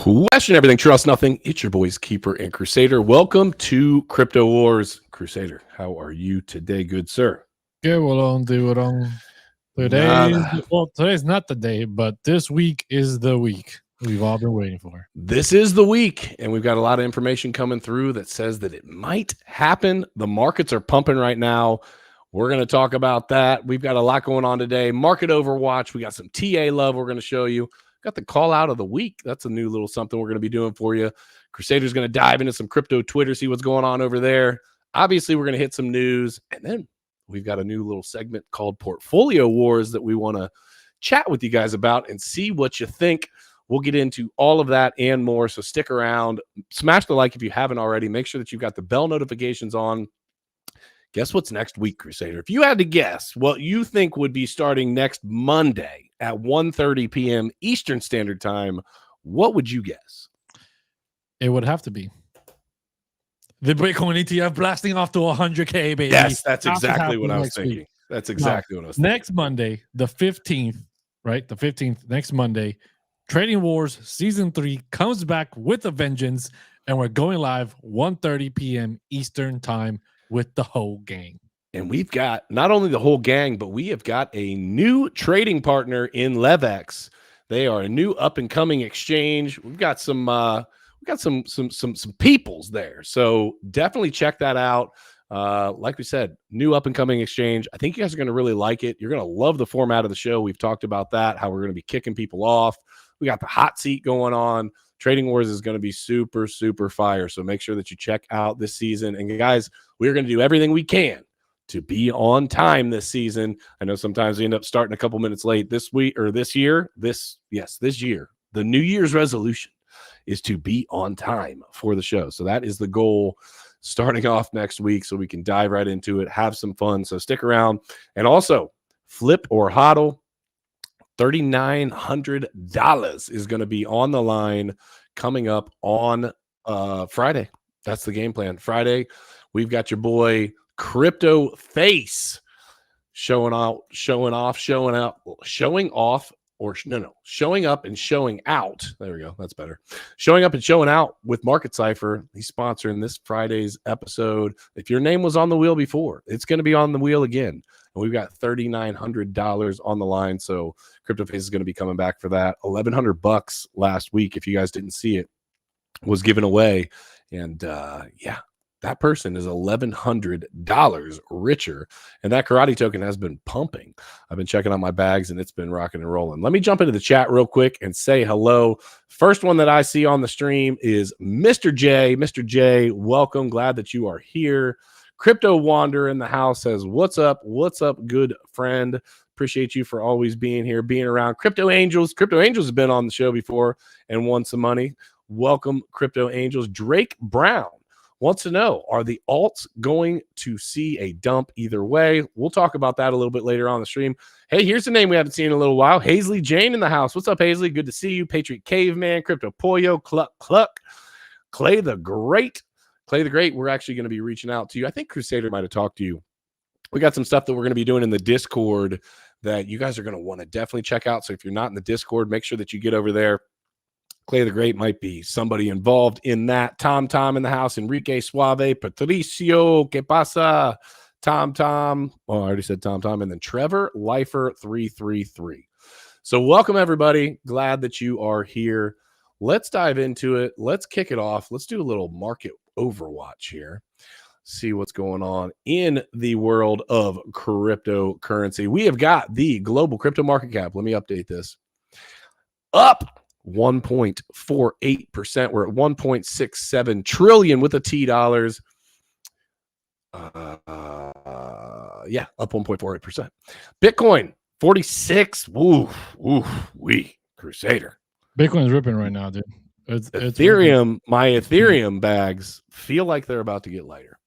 Question everything, trust nothing. It's your boys, Keeper and Crusader. Welcome to Crypto Wars. Crusader, how are you today, good sir? Good, today's not the day, but this week is the week we've all been waiting for. This is the week, and we've got a lot of information coming through that says that it might happen. The markets are pumping right now. We're going to talk about that. We've got a lot going on today. Market Overwatch. We got some TA love we're going to show you. Got the call out of the week. That's a new little something we're going to be doing for you. Crusader's going to dive into some crypto Twitter, see what's going on over there. Obviously, we're going to hit some news, and then we've got a new little segment called Portfolio Wars that we want to chat with you guys about and see what you think. We'll get into all of that and more, so stick around. Smash the like if you haven't already. Make sure that you've got the bell notifications on. Guess what's next week, Crusader? If you had to guess what you think would be starting next Monday at 1:30 p.m. Eastern Standard Time, what would you guess? It would have to be the Bitcoin ETF blasting off to 100K, baby. Yes, that's exactly what I was thinking. That's exactly what I was thinking. Next Monday, the 15th, right? The 15th, next Monday, Trading Wars Season 3 comes back with a vengeance, and we're going live 1:30 p.m. Eastern Time with the whole gang. And we've got not only the whole gang, but we have got a new trading partner in LevX. They are a new up-and-coming exchange. We've got some peoples there. So definitely check that out. Like we said, new up-and-coming exchange. I think you guys are going to really like it. You're going to love the format of the show. We've talked about that, how we're going to be kicking people off. We got the hot seat going on. Trading Wars is going to be super, super fire. So make sure that you check out this season. And guys, we're going to do everything we can to be on time this season. I know sometimes we end up starting a couple minutes late this week or this year. This year. The New Year's resolution is to be on time for the show. So that is the goal starting off next week, so we can dive right into it, have some fun. So stick around. And also, flip or hodl, $3,900 is going to be on the line coming up on Friday. That's the game plan. Friday, we've got your boy Crypto Face showing up and showing out. There we go. That's better. Showing up and showing out with Market Cypher. He's sponsoring this Friday's episode. If your name was on the wheel before, it's going to be on the wheel again. And we've got $3,900 on the line. So Crypto Face is going to be coming back for that. $1,100 last week, if you guys didn't see it, was given away. And yeah, that person is $1,100 richer. And that karate token has been pumping. I've been checking out my bags and it's been rocking and rolling. Let me jump into the chat real quick and say hello. First one that I see on the stream is Mr. J. Mr. J, welcome. Glad that you are here. Crypto Wander in the house says, what's up? What's up, good friend? Appreciate you for always being here, being around. Crypto Angels. Crypto Angels has been on the show before and won some money. Welcome, Crypto Angels. Drake Brown wants to know, are the alts going to see a dump either way? We'll talk about that a little bit later on the stream. Hey, here's a name we haven't seen in a little while. Hazley Jane in the house. What's up, Hazley? Good to see you. Patriot Caveman, Crypto Pollo, Cluck Cluck, Clay the Great. Clay the Great, we're actually going to be reaching out to you. I think Crusader might have talked to you. We got some stuff that we're going to be doing in the Discord that you guys are going to want to definitely check out. So if you're not in the Discord, make sure that you get over there. Clay the Great might be somebody involved in that. Tom in the house. Enrique Suave. Patricio. Que pasa? Tom. Oh, I already said Tom. And then Trevor Lifer 333. So welcome, everybody. Glad that you are here. Let's dive into it. Let's kick it off. Let's do a little market overwatch here. See what's going on in the world of cryptocurrency. We have got the global crypto market cap. Let me update this. Up 1.48%. We're at 1.67 trillion with a T dollars. Yeah, up 1.48%. Bitcoin 46. We Crusader. Bitcoin's ripping right now, dude. It's Ethereum. My Ethereum bags feel like they're about to get lighter.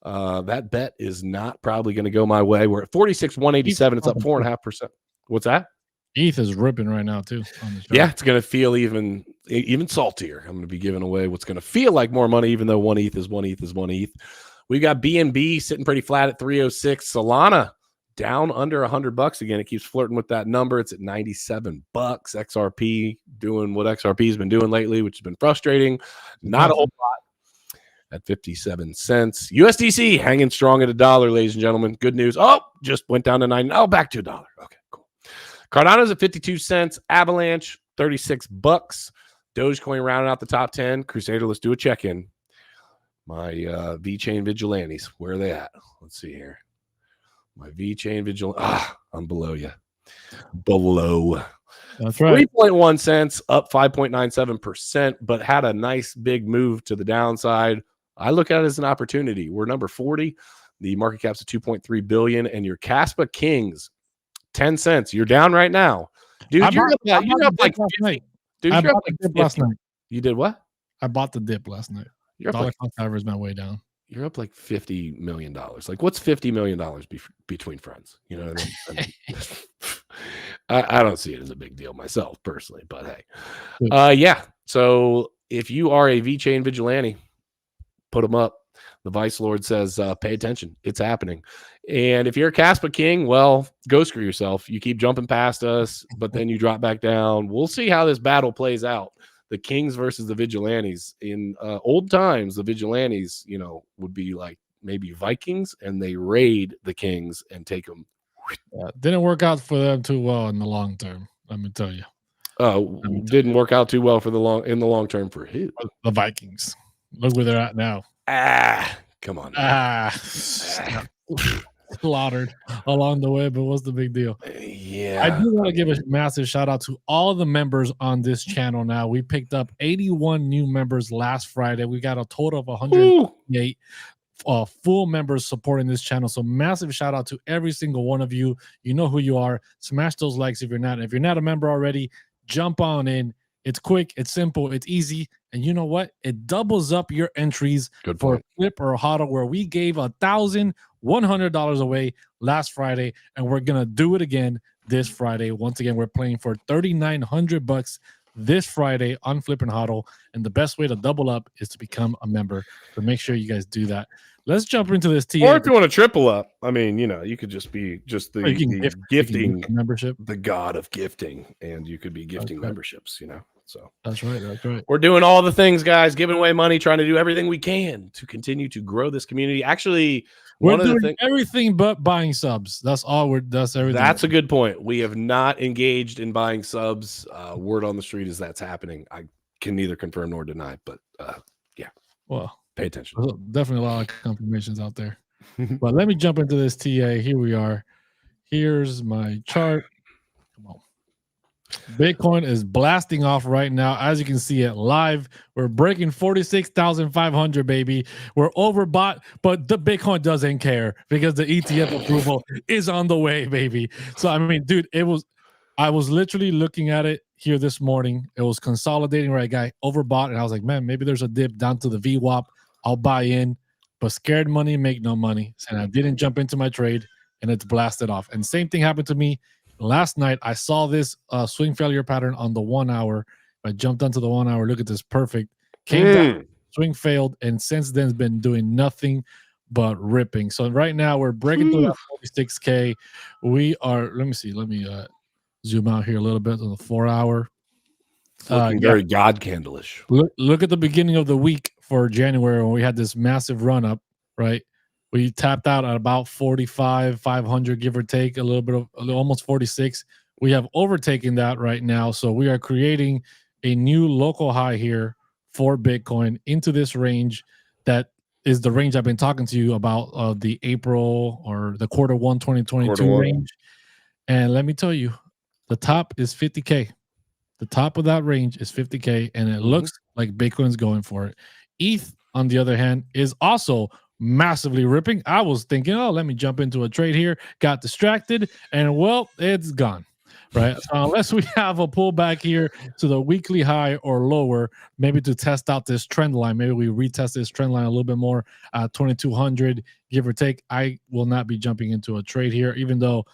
That bet is not probably going to go my way. We're at 46,187. It's up 4.5%. What's that? ETH is ripping right now too. On the yeah, it's going to feel even saltier. I'm going to be giving away what's going to feel like more money, even though one ETH is one ETH is one ETH. We got BNB sitting pretty flat at 306. Solana down under $100 again. It keeps flirting with that number. It's at $97. XRP doing what XRP has been doing lately, which has been frustrating. Not a whole lot at 57 cents. USDC hanging strong at $1, ladies and gentlemen. Good news. Oh, just went down to 9. Oh, back to $1. Okay, cool. Cardano's at 52 cents. Avalanche, $36. Dogecoin rounding out the top 10. Crusader, let's do a check-in. My VeChain Vigilantes, where are they at? Let's see here. My VeChain Vigilante. I'm below you. Below. That's right. 3.1 cents, up 5.97%, but had a nice big move to the downside. I look at it as an opportunity. We're number 40. The market cap's at 2.3 billion, and your Caspa Kings, 10 cents. You're down right now. Dude, you're up like 50. Dude, you're up like 50. Last night. You did what? I bought the dip last night. You're up dollar like, cost average my way down. You're up like $50 million. Like, what's $50 million between friends? You know what I mean? I don't see it as a big deal myself personally, but hey. Yeah. So if you are a VeChain vigilante, put them up. The Vice Lord says, pay attention. It's happening. And if you're a Caspa King, well, go screw yourself. You keep jumping past us, but then you drop back down. We'll see how this battle plays out. The Kings versus the Vigilantes. In old times, the Vigilantes, you know, would be like maybe Vikings, and they raid the Kings and take them. Didn't work out for them too well in the long term. Let me tell you. Didn't work out too well for in the long term for who? The Vikings. Look where they're at now. Come on. Slaughtered along the way, but what's the big deal? Yeah. I do want to give a massive shout out to all the members on this channel now. We picked up 81 new members last Friday. We got a total of 108 full members supporting this channel. So massive shout out to every single one of you. You know who you are. Smash those likes if you're not. If you're not a member already, jump on in. It's quick, it's simple, it's easy, and you know what? It doubles up your entries for Flip or HODL, where we gave $1,100 away last Friday, and we're gonna do it again this Friday. Once again, we're playing for $3,900 this Friday on Flip and HODL, and the best way to double up is to become a member. So make sure you guys do that. Let's jump into this TA. Or if you want to triple up, I mean, you know, you could just be the gifting membership, the god of gifting, and you could be gifting memberships, you know. So that's right. We're doing all the things, guys, giving away money, trying to do everything we can to continue to grow this community. Actually, we're doing everything but buying subs. That's all that's everything. That's a good point. We have not engaged in buying subs. Word on the street is that's happening. I can neither confirm nor deny, but yeah. Well, pay attention. Definitely a lot of confirmations out there. But let me jump into this TA. Here we are. Here's my chart. Come on. Bitcoin is blasting off right now. As you can see it live, we're breaking 46,500, baby. We're overbought, but the Bitcoin doesn't care because the ETF approval is on the way, baby. So, I mean, dude, I was literally looking at it here this morning. It was consolidating, right? Guy overbought, and I was like, man, maybe there's a dip down to the VWAP. I'll buy in, but scared money make no money. And I didn't jump into my trade, and it's blasted off. And same thing happened to me last night. I saw this swing failure pattern on the 1 hour. I jumped onto the 1 hour. Look at this. Perfect. Came down, swing failed, and since then has been doing nothing but ripping. So right now we're breaking through that 46K. We are, let me see. Let me zoom out here a little bit on the 4 hour. Very God candle-ish. Look at the beginning of the week for January when we had this massive run up, right? We tapped out at about 45,500, give or take, a little bit of almost 46. We have overtaken that right now. So we are creating a new local high here for Bitcoin into this range that is the range I've been talking to you about, the April or the Q1 2022 range. And let me tell you, the top is 50K. The top of that range is 50K, and it looks like Bitcoin's going for it. ETH, on the other hand, is also massively ripping. I was thinking, oh, let me jump into a trade here. Got distracted, and well, it's gone. Right? So unless we have a pullback here to the weekly high or lower, maybe to test out this trend line, maybe we retest this trend line a little bit more, 2,200, give or take. I will not be jumping into a trade here, even though,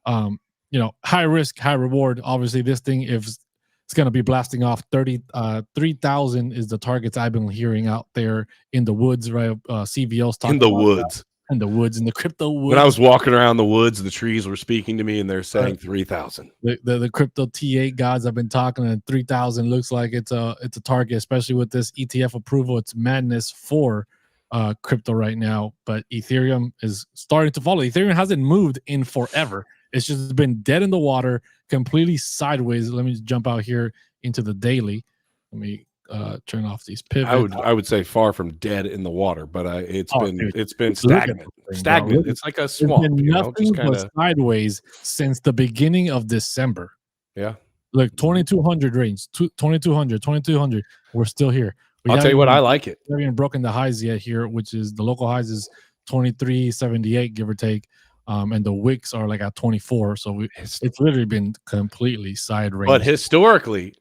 you know, high risk, high reward. Obviously, this thing, if it's going to be blasting off 3,000 is the targets I've been hearing out there in the woods, right? CVL's talking in the woods. And the woods, and the crypto woods. When I was walking around the woods, the trees were speaking to me, and they're saying 3,000. The crypto T8 gods have been talking, and 3,000 looks like it's a target, especially with this ETF approval. It's madness for crypto right now, but Ethereum is starting to follow. Ethereum hasn't moved in forever. It's just been dead in the water, completely sideways. Let me just jump out here into the daily. Let me turn off these pivots. I would say far from dead in the water, but it's been Look at stagnant. this thing, Stagnant. bro. It's like a swamp. It's been You know, nothing just kind but of sideways since the beginning of December. yeah. Look, 2,200 range, 2,200. We're still here. I'll tell you what, I like it. We haven't even broken the highs yet here, which is the local highs is 23.78, give or take. And the wicks are like at 24. So it's literally been completely side range. But historically,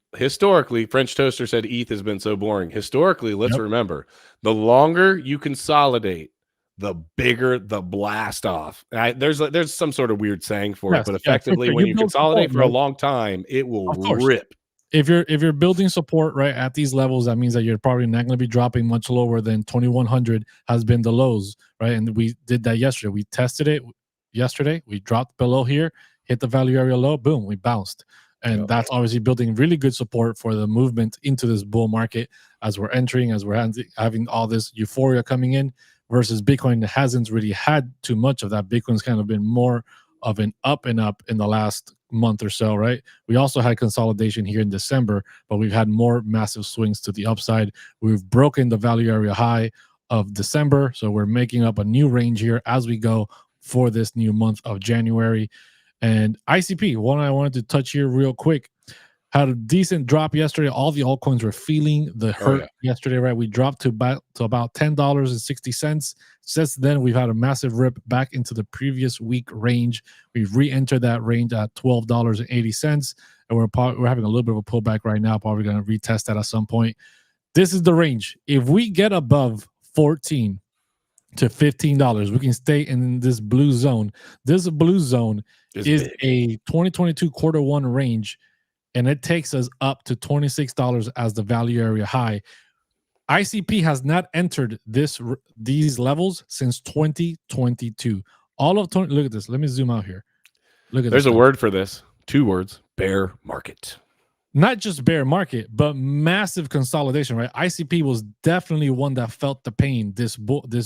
French Toaster said ETH has been so boring. Historically, let's remember, the longer you consolidate, the bigger the blast off. There's some sort of weird saying for it, but effectively, when you consolidate for a long time, it will rip. If you're building support right at these levels, that means that you're probably not going to be dropping much lower than 2,100 has been the lows, right? And we did that yesterday. We tested it yesterday. We dropped below here, hit the value area low, boom, we bounced. And that's obviously building really good support for the movement into this bull market as we're entering, as we're having all this euphoria coming in, versus Bitcoin hasn't really had too much of that. Bitcoin's kind of been more of an up and up in the last month or so, right? We also had consolidation here in December, but we've had more massive swings to the upside. We've broken the value area high of December, so we're making up a new range here as we go for this new month of January. And ICP, one I wanted to touch here real quick, had a decent drop yesterday. All the altcoins were feeling the hurt yesterday, right? We dropped to about $10.60. Since then, we've had a massive rip back into the previous week range. We've re-entered that range at $12.80, and we're having a little bit of a pullback right now. Probably going to retest that at some point. This is the range. If we get above 14 to $15, we can stay in this blue zone. This blue zone is a 2022 quarter one range, and it takes us up to $26 as the value area high. ICP has not entered these levels since 2022. Look at this. Let me zoom out here. Look at this. There's a word for this. 2 words: bear market. Not just bear market, but massive consolidation, right? ICP was definitely one that felt the pain, this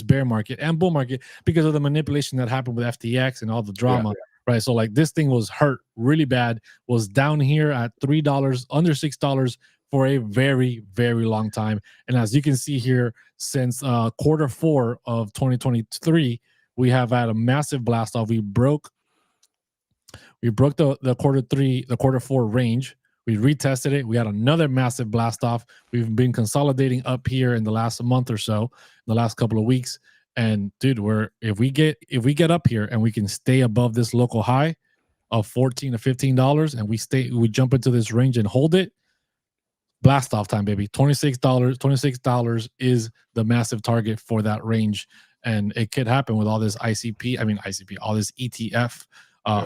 bear market and bull market, because of the manipulation that happened with FTX and all the drama, right? So like this thing was hurt really bad, was down here at $3, under $6 for a very, very long time. And as you can see here, since quarter 4 of 2023, we have had a massive blast off. We broke the quarter 4 range. We retested it. We had another massive blast off. We've been consolidating up here in the last month or so, the last couple of weeks. And dude, if we get up here and we can stay above this local high of $14 to $15, and we jump into this range and hold it, blast off time, baby. $26 is the massive target for that range. And it could happen with all this all this ETF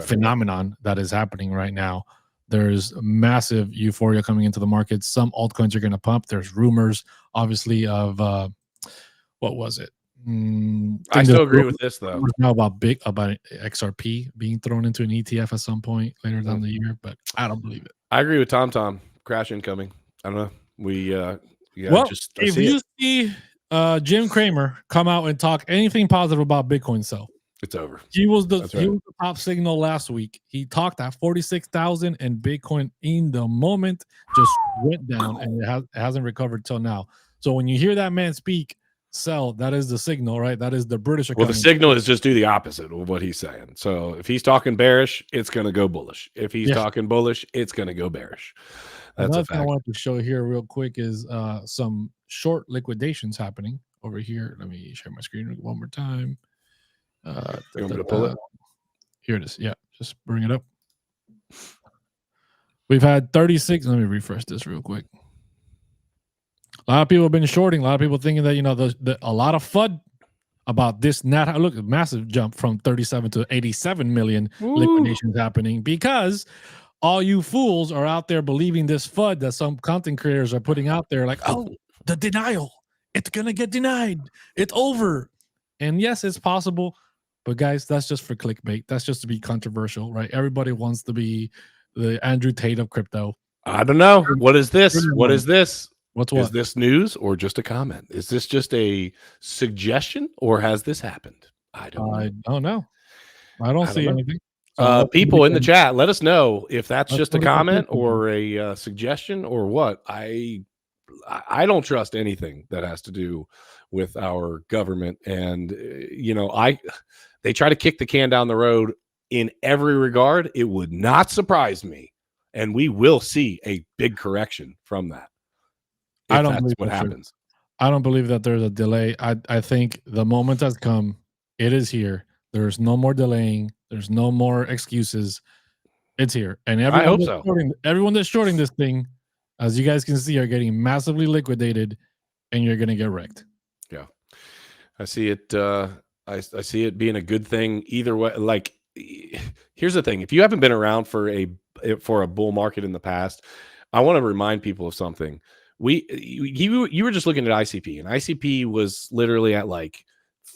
phenomenon that is happening right now. There's massive euphoria coming into the market. Some altcoins are going to pump. There's rumors, obviously, of what was it? I still agree with this though. Now about XRP being thrown into an ETF at some point later down the year, but I don't believe it. I agree with Tom. Crash incoming. I don't know. If you see Jim Cramer come out and talk anything positive about Bitcoin, it's over. He was the top signal last week. He talked at 46,000, and Bitcoin in the moment just went down, and it hasn't recovered till now. So when you hear that man speak, sell. That is the signal, right? That is the British economy. Well, the signal is just do the opposite of what he's saying. So if he's talking bearish, it's going to go bullish. If he's talking bullish, it's going to go bearish. That's another a fact. thing I wanted to show here real quick is some short liquidations happening over here. Let me share my screen one more time. You want me to pull it? Here it is. Yeah, just bring it up. We've had 36. Let me refresh this real quick. A lot of people have been shorting. A lot of people thinking that a lot of FUD about this. Look, massive jump from 37 to 87 million liquidations happening, because all you fools are out there believing this FUD that some content creators are putting out there, like, oh, the denial, it's gonna get denied, it's over. And yes, it's possible, but guys, that's just for clickbait. That's just to be controversial, right? Everybody wants to be the Andrew Tate of crypto. I don't know. What is this? What is this? What's Is what? this news or just a comment? Is this just a suggestion or has this happened? I don't know. I don't know. I don't see anything. People in the chat, let us know if that's just a comment or or a suggestion or what. I don't trust anything that has to do with our government, and they try to kick the can down the road in every regard. It would not surprise me, and we will see a big correction from that. I don't that's what happens. I don't believe that there's a delay. I think the moment has come. It is here. There's no more delaying. There's no more excuses. It's here, and everyone that's shorting this thing, as you guys can see, are getting massively liquidated, and you're going to get wrecked. Yeah, I see it. I see it being a good thing either way. Like, here's the thing: if you haven't been around for a bull market in the past, I want to remind people of something. You were just looking at ICP, and ICP was literally at like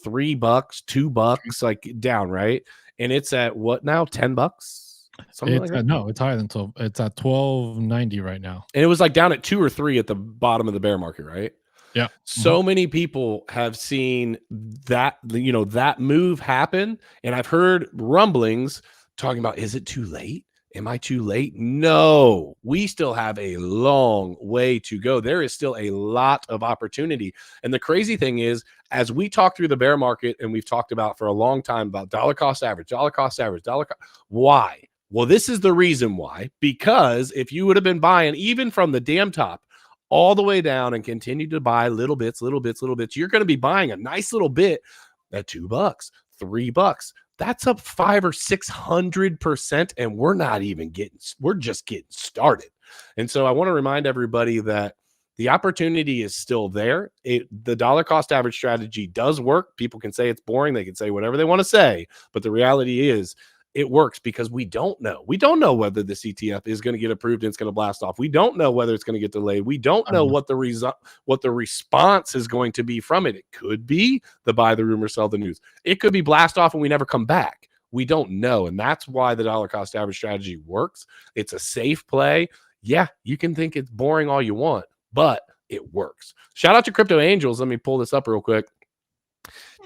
$3, $2, like down, right? And it's at what now? $10? Something like that? No, it's higher than 12. It's at 12.90 right now. And it was like down at 2 or 3 at the bottom of the bear market, right? Yeah. So many people have seen that, that move happen. And I've heard rumblings talking about, is it too late? Am I too late? No, we still have a long way to go. There is still a lot of opportunity. And the crazy thing is, as we talk through the bear market, and we've talked about for a long time about dollar cost average, why? Well, this is the reason why, because if you would have been buying even from the damn top all the way down and continued to buy little bits, you're going to be buying a nice little bit at $2, $3. That's up 500 or 600%, and we're just getting started. And so I want to remind everybody that the opportunity is still there. The dollar cost average strategy does work. People can say it's boring. They can say whatever they want to say, but the reality is it works because we don't know. We don't know whether this ETF is going to get approved and it's going to blast off. We don't know whether it's going to get delayed. We don't know what the response is going to be from it. It could be the buy the rumor, sell the news. It could be blast off and we never come back. We don't know. And that's why the dollar cost average strategy works. It's a safe play. Yeah, you can think it's boring all you want, but it works. Shout out to Crypto Angels. Let me pull this up real quick.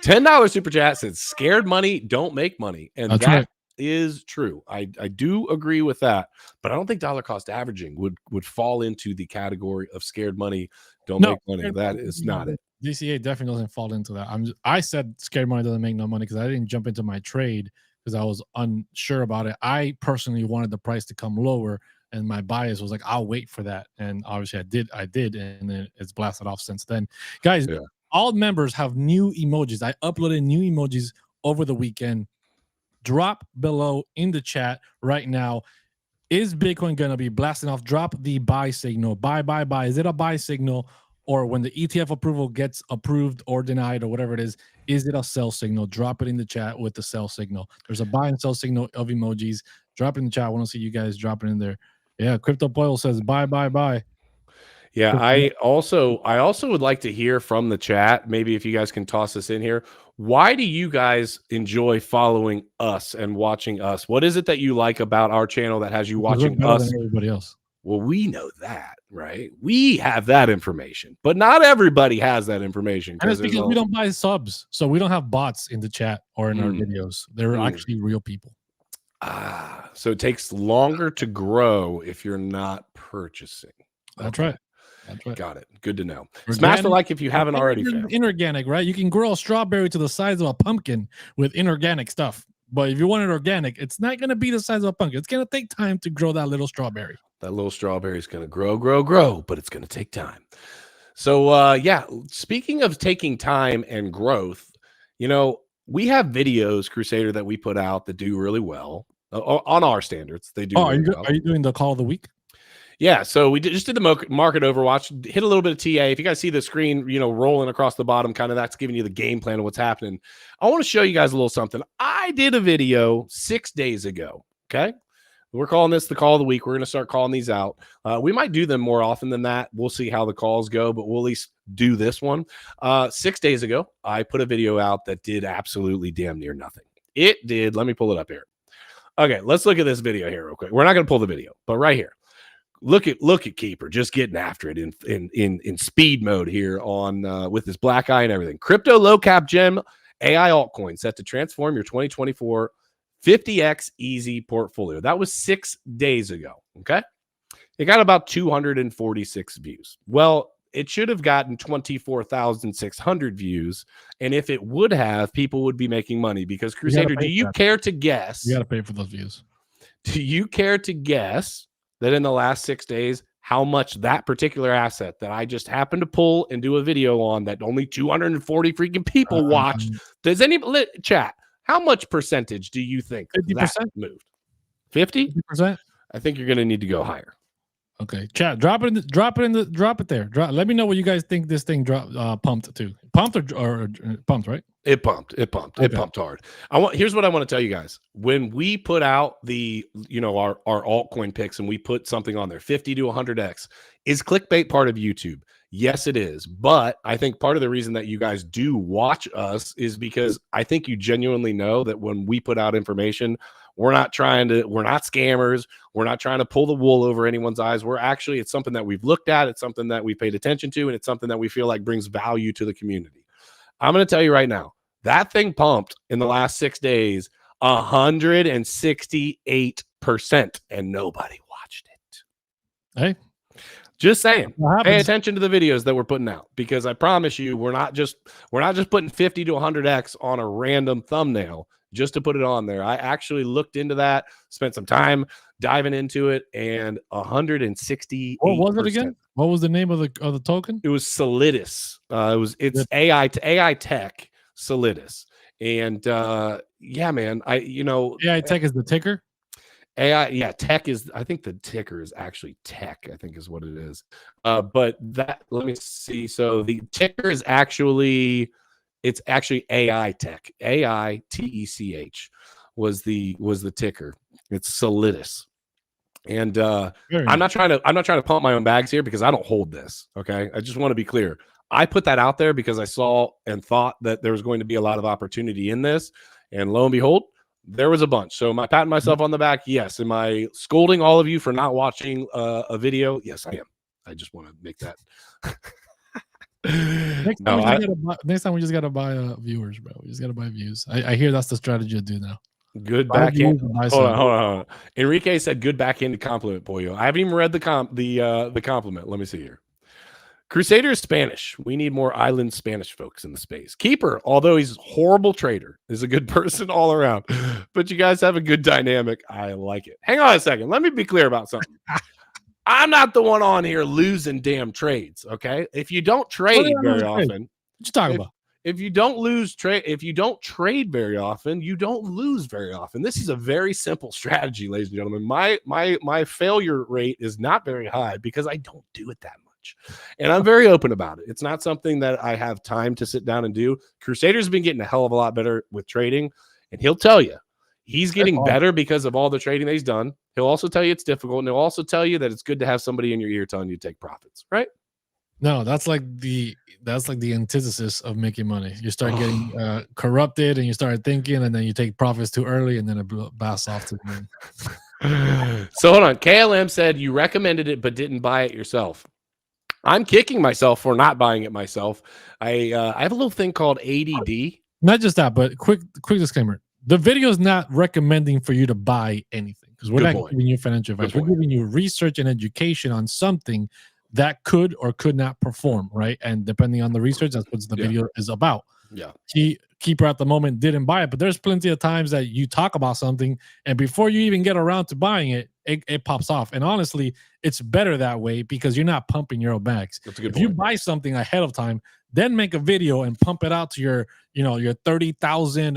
$10 super chat says scared money don't make money. And that's right. Is true. I do agree with that, but I don't think dollar cost averaging would fall into the category of scared money don't make money. That is not it. DCA definitely doesn't fall into that. I said scared money doesn't make no money because I didn't jump into my trade because I was unsure about it. I personally wanted the price to come lower, and my bias was like, I'll wait for that. And obviously I did, and then it's blasted off since then. Guys, all members have new emojis. I uploaded new emojis over the weekend. Drop below in the chat right now. Is Bitcoin going to be blasting off? Drop the buy signal. Buy. Is it a buy signal? Or when the ETF approval gets approved or denied or whatever it is it a sell signal? Drop it in the chat with the sell signal. There's a buy and sell signal of emojis. Drop it in the chat. I want to see you guys dropping in there. Yeah, Crypto Poil says buy. Yeah, I also would like to hear from the chat. Maybe if you guys can toss this in here. Why do you guys enjoy following us and watching us? What is it that you like about our channel that has you watching us? Than everybody else. Well, we know that, right? We have that information, but not everybody has that information. And it's because we don't buy subs, so we don't have bots in the chat or in our videos. They're actually real people. So it takes longer to grow if you're not purchasing. That's right. Got it. Good to know. Smash the like if you haven't already. Inorganic, right? You can grow a strawberry to the size of a pumpkin with inorganic stuff. But if you want it organic, it's not going to be the size of a pumpkin. It's going to take time to grow that little strawberry. That little strawberry is going to grow, but it's going to take time. So, yeah, speaking of taking time and growth, we have videos, Crusader, that we put out that do really well on our standards. They do. Are you doing the call of the week? Yeah, so we just did the market overwatch, hit a little bit of TA. If you guys see the screen, rolling across the bottom, kind of that's giving you the game plan of what's happening. I want to show you guys a little something. I did a video 6 days ago, okay? We're calling this the call of the week. We're going to start calling these out. We might do them more often than that. We'll see how the calls go, but we'll at least do this one. 6 days ago, I put a video out that did absolutely damn near nothing. It did. Let me pull it up here. Okay, let's look at this video here real quick. We're not going to pull the video, but right here. Look at Keeper just getting after it in speed mode here on with this black eye and everything. Crypto low cap gem AI altcoin set to transform your 2024 50x easy portfolio. That was 6 days ago. Okay, it got about 246 views. Well, it should have gotten 24,600 views, and if it would have, people would be making money because Crusader. Do you care to guess? You got to pay for those views. Do you care to guess that in the last 6 days, how much that particular asset that I just happened to pull and do a video on that only 240 freaking people watched? Does any chat? How much percentage do you think 50% that moved? 50%? I think you're going to need to go higher. Okay, chat. Drop it there. Let me know what you guys think this thing pumped to. Pumped or pumped, right? It pumped. It pumped hard. Here's what I want to tell you guys. When we put out the, our altcoin picks and we put something on there, 50 to 100x, is clickbait part of YouTube? Yes, it is. But I think part of the reason that you guys do watch us is because I think you genuinely know that when we put out information, we're not scammers. We're not trying to pull the wool over anyone's eyes. It's something that we've looked at. It's something that we paid attention to. And it's something that we feel like brings value to the community. I'm going to tell you right now, that thing pumped in the last 6 days, 168%, and nobody watched it. Hey, just saying, pay attention to the videos that we're putting out, because I promise you, we're not just putting 50 to 100x on a random thumbnail just to put it on there. I actually looked into that, spent some time diving into it, and 168%. What was it again? What was the name of the token? It was Solidus. It's AI tech Solidus. And yeah, man, AI tech is the ticker. Tech is, I think the ticker is actually tech, I think is what it is. But let me see. So the ticker is actually, it's actually AI tech. AITECH was the ticker. It's Solidus. And I'm not trying to pump my own bags here because I don't hold this. Okay. I just want to be clear. I put that out there because I saw and thought that there was going to be a lot of opportunity in this. And lo and behold, there was a bunch. So am I patting myself on the back? Yes. Am I scolding all of you for not watching a video? Yes, I am. I just want to make that. Next time we just gotta buy viewers, bro. We just gotta buy views. I hear that's the strategy to do now. Good backhand. Hold on. Enrique said good backhanded compliment, Pollo. I haven't even read the compliment. Let me see here. Crusader is Spanish. We need more island Spanish folks in the space. Keeper, although he's a horrible trader, is a good person all around. But you guys have a good dynamic. I like it. Hang on a second. Let me be clear about something. I'm not the one on here losing damn trades. Okay. If you don't trade very often, what you talking about? If you don't trade very often, you don't lose very often. This is a very simple strategy, ladies and gentlemen. My failure rate is not very high because I don't do it that much. And I'm very open about it. It's not something that I have time to sit down and do. Crusader's been getting a hell of a lot better with trading, and he'll tell you he's getting better because of all the trading that he's done. He'll also tell you it's difficult, and he'll also tell you that it's good to have somebody in your ear telling you to take profits, right? No, that's like the antithesis of making money. You start getting corrupted, and you start thinking, and then you take profits too early, and then it blasts off to the moon. So hold on. KLM said you recommended it but didn't buy it yourself. I'm kicking myself for not buying it myself. I have a little thing called ADD. Not just that, but quick disclaimer. The video is not recommending for you to buy anything because we're not giving you financial advice. We're giving you research and education on something that could or could not perform, right? And depending on the research, that's what the video is about. Yeah. Keeper at the moment didn't buy it, but there's plenty of times that you talk about something and before you even get around to buying it, it pops off. And honestly, it's better that way because you're not pumping your own bags. That's a good if point. You buy something ahead of time, then make a video and pump it out to your 30,000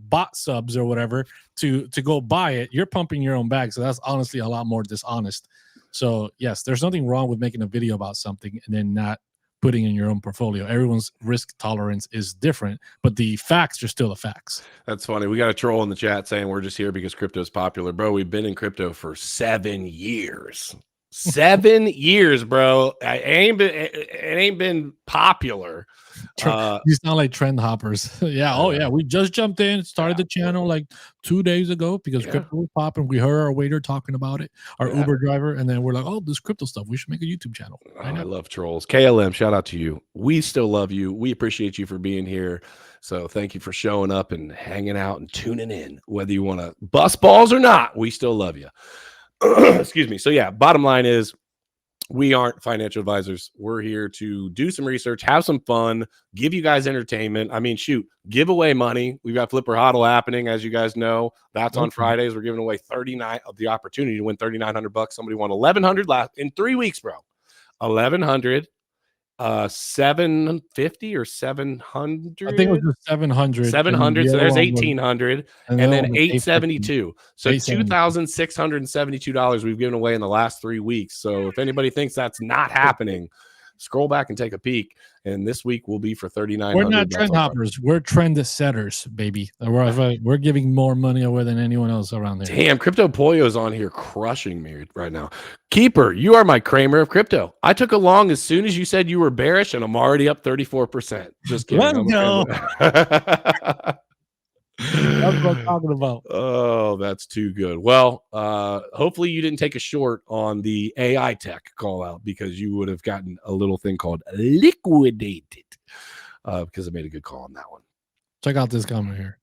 bot subs or whatever to go buy it. You're pumping your own bag. So that's honestly a lot more dishonest. So yes, there's nothing wrong with making a video about something and then not putting in your own portfolio. Everyone's risk tolerance is different, but the facts are still the facts. That's funny. We got a troll in the chat saying we're just here because crypto is popular. Bro, we've been in crypto for 7 years. 7 years, bro. It ain't been popular. You sound like trend hoppers. Yeah. Oh, yeah. We just jumped in, started the channel like 2 days ago because crypto was popping. We heard our waiter talking about it, our Uber driver, and then we're like, oh, this crypto stuff. We should make a YouTube channel. I love trolls. KLM, shout out to you. We still love you. We appreciate you for being here. So thank you for showing up and hanging out and tuning in. Whether you want to bust balls or not, we still love you. Excuse me. So yeah, bottom line is we aren't financial advisors. We're here to do some research, have some fun, give you guys entertainment. I mean, shoot, give away money. We've got Flipper Hodl happening, as you guys know. That's on Fridays. We're giving away 39 of the opportunity to win $3,900. Somebody won 1,100 last in 3 weeks, bro. 1,100. 750 or 700. I think it was just 700. 700. So there's 1,800, and then 872. So $2,672 we've given away in the last 3 weeks. So if anybody thinks that's not happening, scroll back and take a peek. And this week will be for 3,900. We're not trend hoppers. We're trend setters, baby. We're giving more money away than anyone else around there. Damn, Crypto Pollo's on here crushing me right now. Keeper, you are my Kramer of crypto. I took along as soon as you said you were bearish, and I'm already up 34%. Just kidding. Let's go. That's what I'm talking about. Oh, that's too good. Well, hopefully you didn't take a short on the AI tech call out, because you would have gotten a little thing called liquidated because I made a good call on that one. Check out this comment here.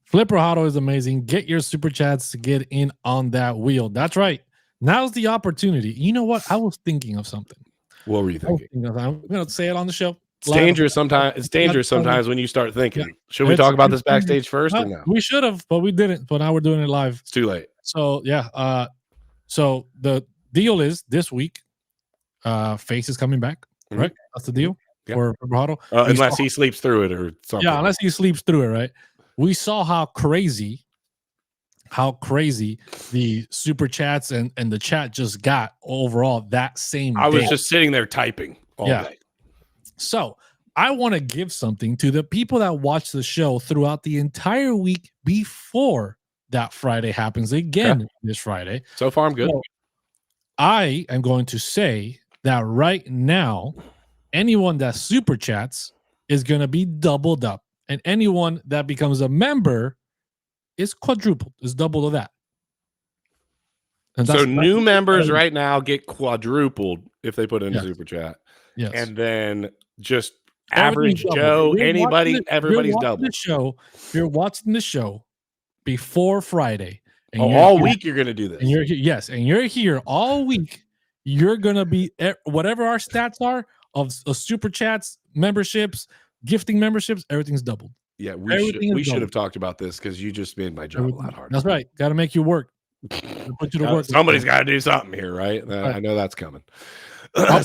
Flipper Hodl is amazing. Get your super chats to get in on that wheel. That's right. Now's the opportunity. You know what? I was thinking of something. What were you thinking? I'm going to say it on the show. It's dangerous sometimes. It's dangerous sometimes when you start thinking, should we talk about this backstage first or no? We should have, but we didn't. But now we're doing it live. It's too late. So yeah. So the deal is this week, Face is coming back, right? That's the deal for Hodl. Unless he sleeps through it or something. Yeah, unless he sleeps through it, right? We saw how crazy the super chats and the chat just got overall that same day. I was just sitting there typing all day. So I want to give something to the people that watch the show throughout the entire week before that Friday happens again this Friday. So far, I'm good. So I am going to say that right now, anyone that super chats is going to be doubled up, and anyone that becomes a member is quadrupled, is double of that. And so new members right now get quadrupled if they put in a super chat. Yes. And then just average Joe, everybody's double. If you're watching the show before Friday, and all week you're going to do this. And you're here all week. You're going to be whatever our stats are of super chats, memberships, gifting memberships, everything's doubled. Yeah, we should have talked about this because you just made my job a lot harder. That's right. Got to make you work. Put you to work. Somebody's got to do something here, right? I know that's coming. I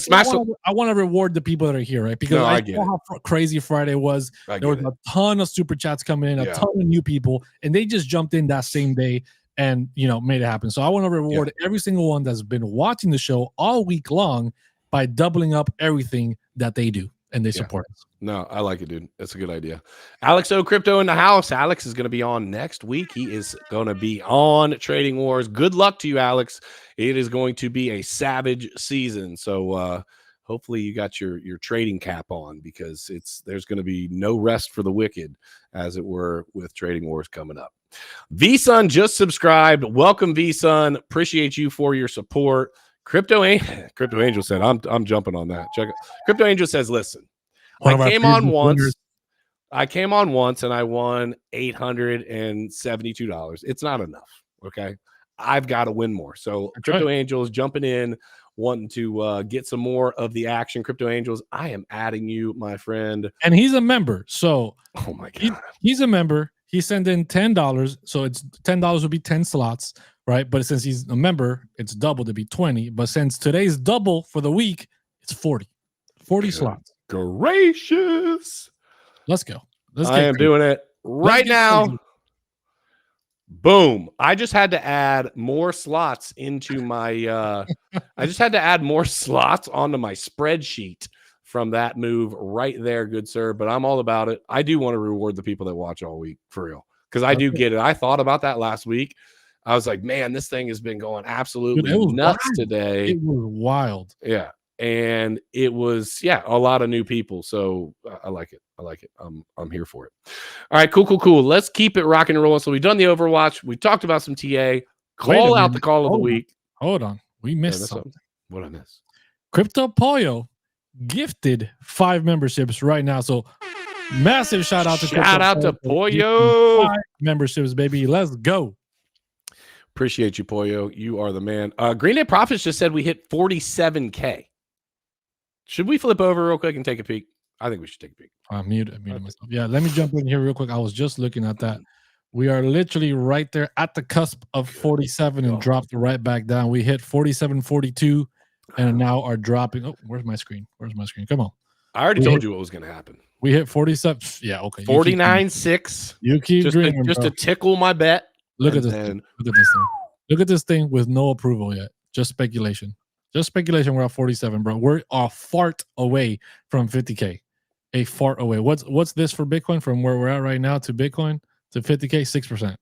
want to reward the people that are here, right? Because I know how crazy Friday was. There was a ton of super chats coming in, a ton of new people, and they just jumped in that same day and made it happen. So I want to reward every single one that's been watching the show all week long by doubling up everything that they do and they support us. No, I like it, dude. That's a good idea. Alex O Crypto in the house. Alex is going to be on next week. He is going to be on Trading Wars. Good luck to you, Alex. It is going to be a savage season. So hopefully you got your trading cap on, because there's going to be no rest for the wicked, as it were, with Trading Wars coming up. V-Sun just subscribed. Welcome, V-Sun. Appreciate you for your support. Crypto Angel said, I'm jumping on that. Check it. Crypto Angel says, listen, I came on once and I won $872. It's not enough. Okay. I've got to win more. So Crypto Angels jumping in, wanting to get some more of the action. Crypto Angels, I am adding you, my friend. And he's a member. So oh my God, he's a member. He sent in $10. So it's $10 would be 10 slots. Right. But since he's a member, it's double to be 20. But since today's double for the week, it's 40 slots. Gracious. Let's go. I am doing it right now. Boom. I just had to add more slots into my I just had to add more slots onto my spreadsheet from that move right there, good sir. But I'm all about it. I do want to reward the people that watch all week for real, because I do get it. I thought about that last week. I was like, man, this thing has been going absolutely nuts today. It was wild. Yeah. And it was, a lot of new people. So I like it. I like it. I'm here for it. All right, cool. Let's keep it rocking and rolling. So we've done the Overwatch. We talked about some TA. Call out the call of the week. Hold on. We missed something. What I miss? Crypto Pollo gifted 5 memberships right now. So massive shout out to Pollo. 5 memberships, baby. Let's go. Appreciate you, Pollo. You are the man. Green Day Profits just said we hit 47K. Should we flip over real quick and take a peek? I think we should take a peek. I muted myself. Yeah, let me jump in here real quick. I was just looking at that. We are literally right there at the cusp of 47 and dropped right back down. We hit 47.42 and now are dropping. Oh, where's my screen? Come on. I already told you what was going to happen. We hit 47. Yeah, okay. 49.6. You keep dreaming, just to tickle my bet. Look at this thing. Look at this thing with no approval yet. Just speculation. We're at 47, bro. We're a fart away from 50K. A fart away. What's this for Bitcoin from where we're at right now to Bitcoin to 50K? 6%.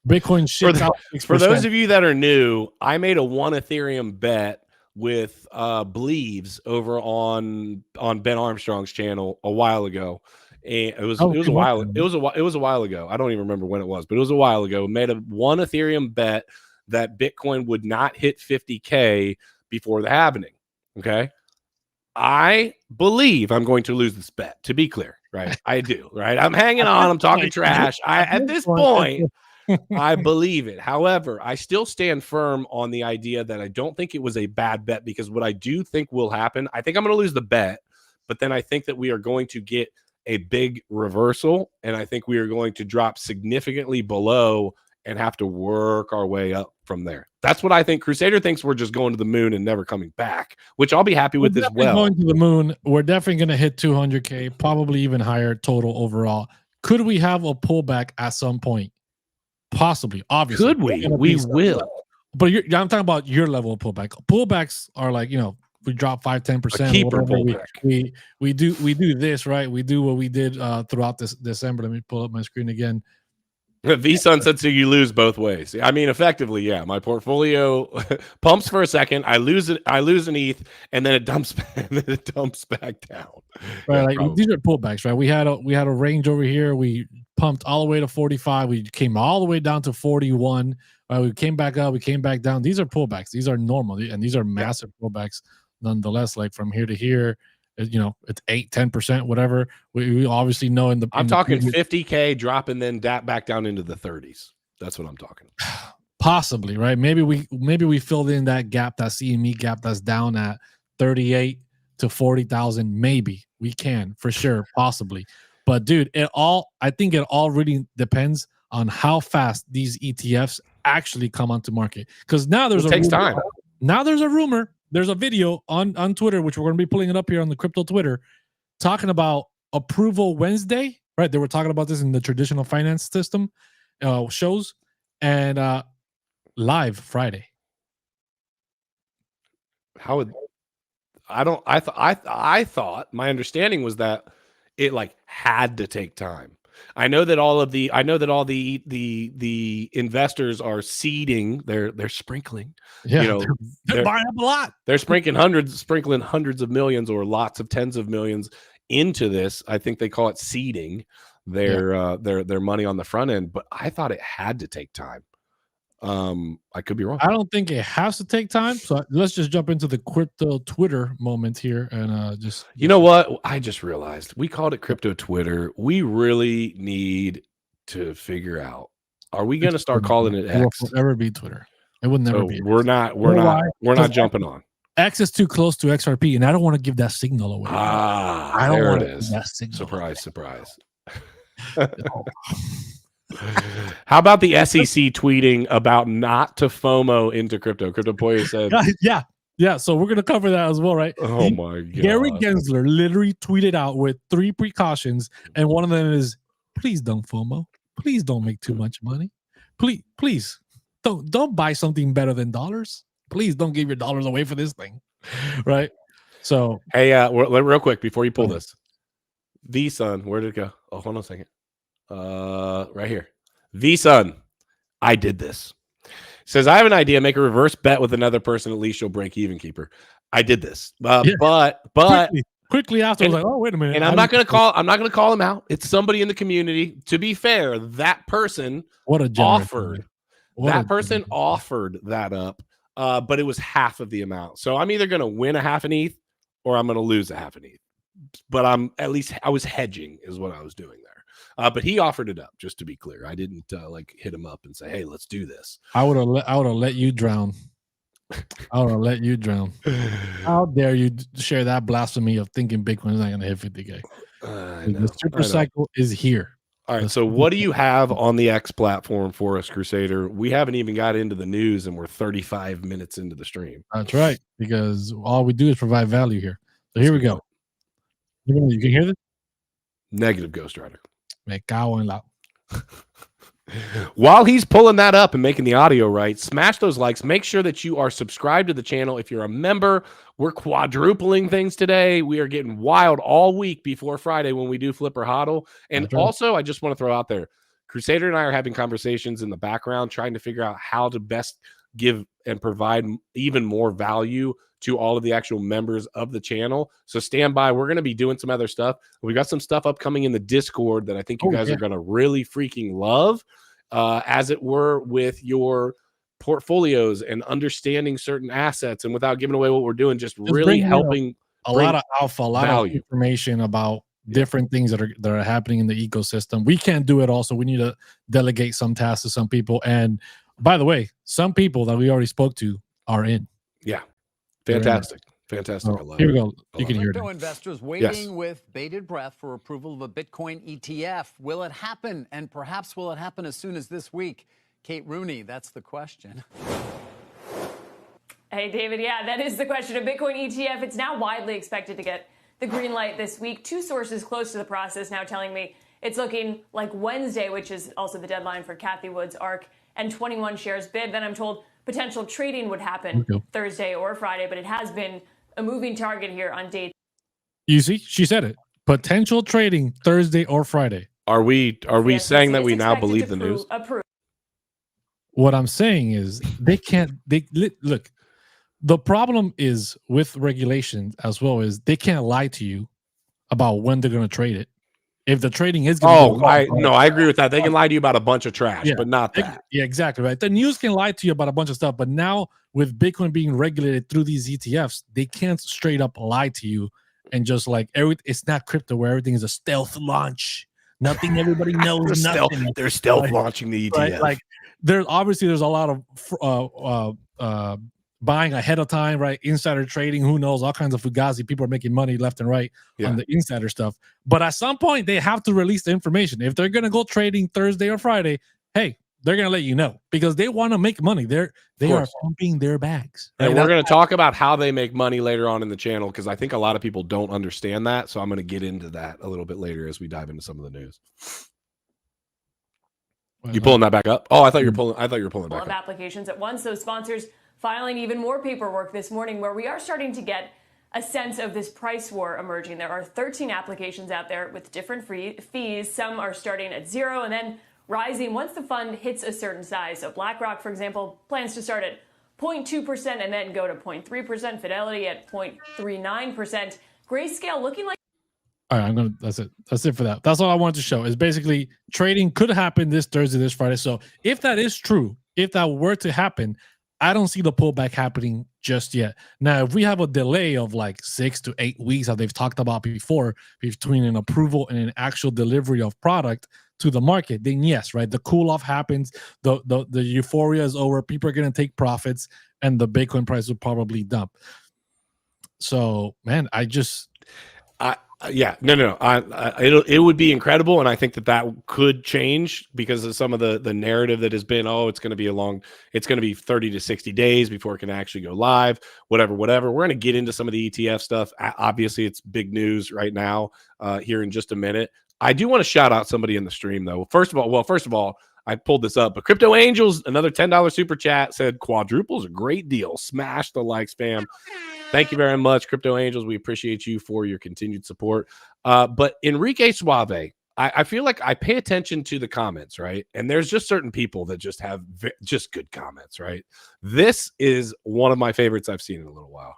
Bitcoin shit out 6%. For those of you that are new, I made a 1 Ethereum bet with Believes over on Ben Armstrong's channel a while ago. And it was a while ago. I don't even remember when it was, but it was a while ago. Made a 1 Ethereum bet that Bitcoin would not hit 50K before the halving. Okay. I believe I'm going to lose this bet, to be clear, right? I do, right? I'm hanging on. I'm talking trash. At this point, I believe it. However, I still stand firm on the idea that I don't think it was a bad bet, because what I do think will happen, I think I'm going to lose the bet, but then I think that we are going to get a big reversal, and I think we are going to drop significantly below and have to work our way up from there. That's what I think. Crusader thinks we're just going to the moon and never coming back, which I'll be happy with as well. Going to the moon, we're definitely going to hit 200K, probably even higher total overall. Could we have a pullback at some point? Possibly, obviously. Could we? We will. But I'm talking about your level of pullback. Pullbacks are like, we drop 5-10%. Keeper pullback. We do this, right? We do what we did throughout this December. Let me pull up my screen again. VSun said so you lose both ways. I mean, effectively, yeah. My portfolio pumps for a second. I lose an ETH, and then it dumps back down. Right, like these are pullbacks, right? We had a range over here. We pumped all the way to 45. We came all the way down to 41. We came back up. We came back down. These are pullbacks. These are normal, and these are massive pullbacks. Nonetheless, like from here to here, it's 8-10%, whatever. We obviously know I'm talking 50K drop and then back down into the 30s. That's what I'm talking about. Possibly, right? Maybe we filled in that gap, that CME gap that's down at 38 to 40,000. Maybe we can, for sure, possibly. But dude, I think it all really depends on how fast these ETFs actually come onto market. Because now there's time. Now there's a rumor. There's a video on Twitter, which we're going to be pulling it up here on the crypto Twitter, talking about approval Wednesday, right? They were talking about this in the traditional finance system shows, and live Friday. I thought my understanding was that it had to take time. I know that all the investors are seeding. They're sprinkling. Yeah, they're buying up a lot. They're sprinkling hundreds of millions or lots of tens of millions into this. I think they call it seeding their money on the front end. But I thought it had to take time. I could be wrong. I don't think it has to take time. So let's just jump into the crypto Twitter moment here and just. You know what? I just realized we called it crypto Twitter. We really need to figure out: are we going to start calling it X? It will forever be Twitter. It will never be. We're not jumping on. X is too close to XRP, and I don't want to give that signal away. I don't want to give that signal. Surprise. How about the SEC tweeting about not to FOMO into crypto? Crypto Pollo said, yeah. So we're gonna cover that as well, right? Oh my god! Gary Gensler literally tweeted out with 3 precautions, and one of them is, "Please don't FOMO. Please don't make too much money. Please don't buy something better than dollars. Please don't give your dollars away for this thing." Right? So hey, real quick before you pull this, V-Sun, where did it go? Oh, hold on a second. Right here. V-Sun, I did this. Says, I have an idea. Make a reverse bet with another person. At least you'll break even, keeper. I did this. But quickly after, I was like, oh, wait a minute. And I'm not gonna call him out. It's somebody in the community. To be fair, that person offered that up, but it was half of the amount. So I'm either gonna win a half an ETH or I'm gonna lose a half an ETH. But I was hedging, is what I was doing there. But he offered it up, just to be clear. I didn't like hit him up and say, "Hey, let's do this." I would have let you drown. I would have let you drown. How dare you share that blasphemy of thinking Bitcoin is not going to hit 50K? The super cycle is here. All right. So what do you have on the X platform for us, Crusader? We haven't even got into the news and we're 35 minutes into the stream. That's right. Because all we do is provide value here. So here we go. You can hear this? Negative, Ghost Rider. Me cago en la. While he's pulling that up and making the audio right, smash those likes. Make sure that you are subscribed to the channel. If you're a member, we're quadrupling things today. We are getting wild all week before Friday when we do Flip or Hodl. And also, I just want to throw out there, Crusader and I are having conversations in the background, trying to figure out how to best give and provide even more value to all of the actual members of the channel. So stand by. We're going to be doing some other stuff. We got some stuff upcoming in the Discord that I think you guys are going to really freaking love, as it were, with your portfolios and understanding certain assets, and without giving away what we're doing, just really helping a lot of alpha, a lot of information about different things that are happening in the ecosystem. We can't do it all, so we need to delegate some tasks to some people. And by the way, some people that we already spoke to are in. Yeah. Fantastic. Fantastic. Here we go. You can hear it. Crypto investors waiting with bated breath for approval of a Bitcoin ETF. Will it happen? And perhaps will it happen as soon as this week? Kate Rooney, that's the question. Hey, David. Yeah, that is the question. A Bitcoin ETF, it's now widely expected to get the green light this week. Two sources close to the process now telling me it's looking like Wednesday, which is also the deadline for Cathie Wood's ARK and 21 shares bid. Then I'm told potential trading would happen Thursday or Friday, but it has been a moving target here on dates. You see, she said it. Potential trading Thursday or Friday. Are we saying that we now believe the news? What I'm saying is they look. The problem is with regulations as well is they can't lie to you about when they're going to trade it. If the trading is going to I agree with that. They can lie to you about a bunch of trash, but not that. Yeah, exactly right. The news can lie to you about a bunch of stuff, but now with Bitcoin being regulated through these ETFs, they can't straight up lie to you and just like it's not crypto where everything is a stealth launch. Nothing, everybody knows nothing. They're stealth launching the ETF. Right? Like there's a lot of buying ahead of time, right? Insider trading, who knows, all kinds of fugazi. People are making money left and right on the insider stuff. But at some point, they have to release the information. If they're going to go trading Thursday or Friday, hey, they're going to let you know because they want to make money. They are pumping their bags. Right? And we're going to talk about how they make money later on in the channel because I think a lot of people don't understand that. So I'm going to get into that a little bit later as we dive into some of the news. You pulling that back up? Oh, I thought you were pulling it back up. Applications at once. So sponsors filing even more paperwork this morning where we are starting to get a sense of this price war emerging. There are 13 applications out there with different fees. Some are starting at 0 and then rising once the fund hits a certain size. So BlackRock, for example, plans to start at 0.2% and then go to 0.3%. Fidelity at 0.39%. Grayscale looking like. All right, that's it. That's it for that. That's all I wanted to show is basically trading could happen this Thursday, this Friday. So if that is true, if that were to happen, I don't see the pullback happening just yet. Now, if we have a delay of like 6 to 8 weeks, as they've talked about before, between an approval and an actual delivery of product to the market, then yes, right? The cool off happens, the euphoria is over, people are going to take profits, and the Bitcoin price will probably dump. So, man, it would be incredible, and I think that could change because of some of the narrative that has been, it's going to be 30 to 60 days before it can actually go live, whatever. We're going to get into some of the ETF stuff. Obviously, it's big news right now here in just a minute. I do want to shout out somebody in the stream, though. First of all, I pulled this up, but Crypto Angels, another $10 super chat, said quadruple's a great deal. Smash the like spam. Thank you very much, Crypto Angels. We appreciate you for your continued support. But Enrique Suave, I feel like I pay attention to the comments, right? And there's just certain people that just have just good comments, right? This is one of my favorites I've seen in a little while.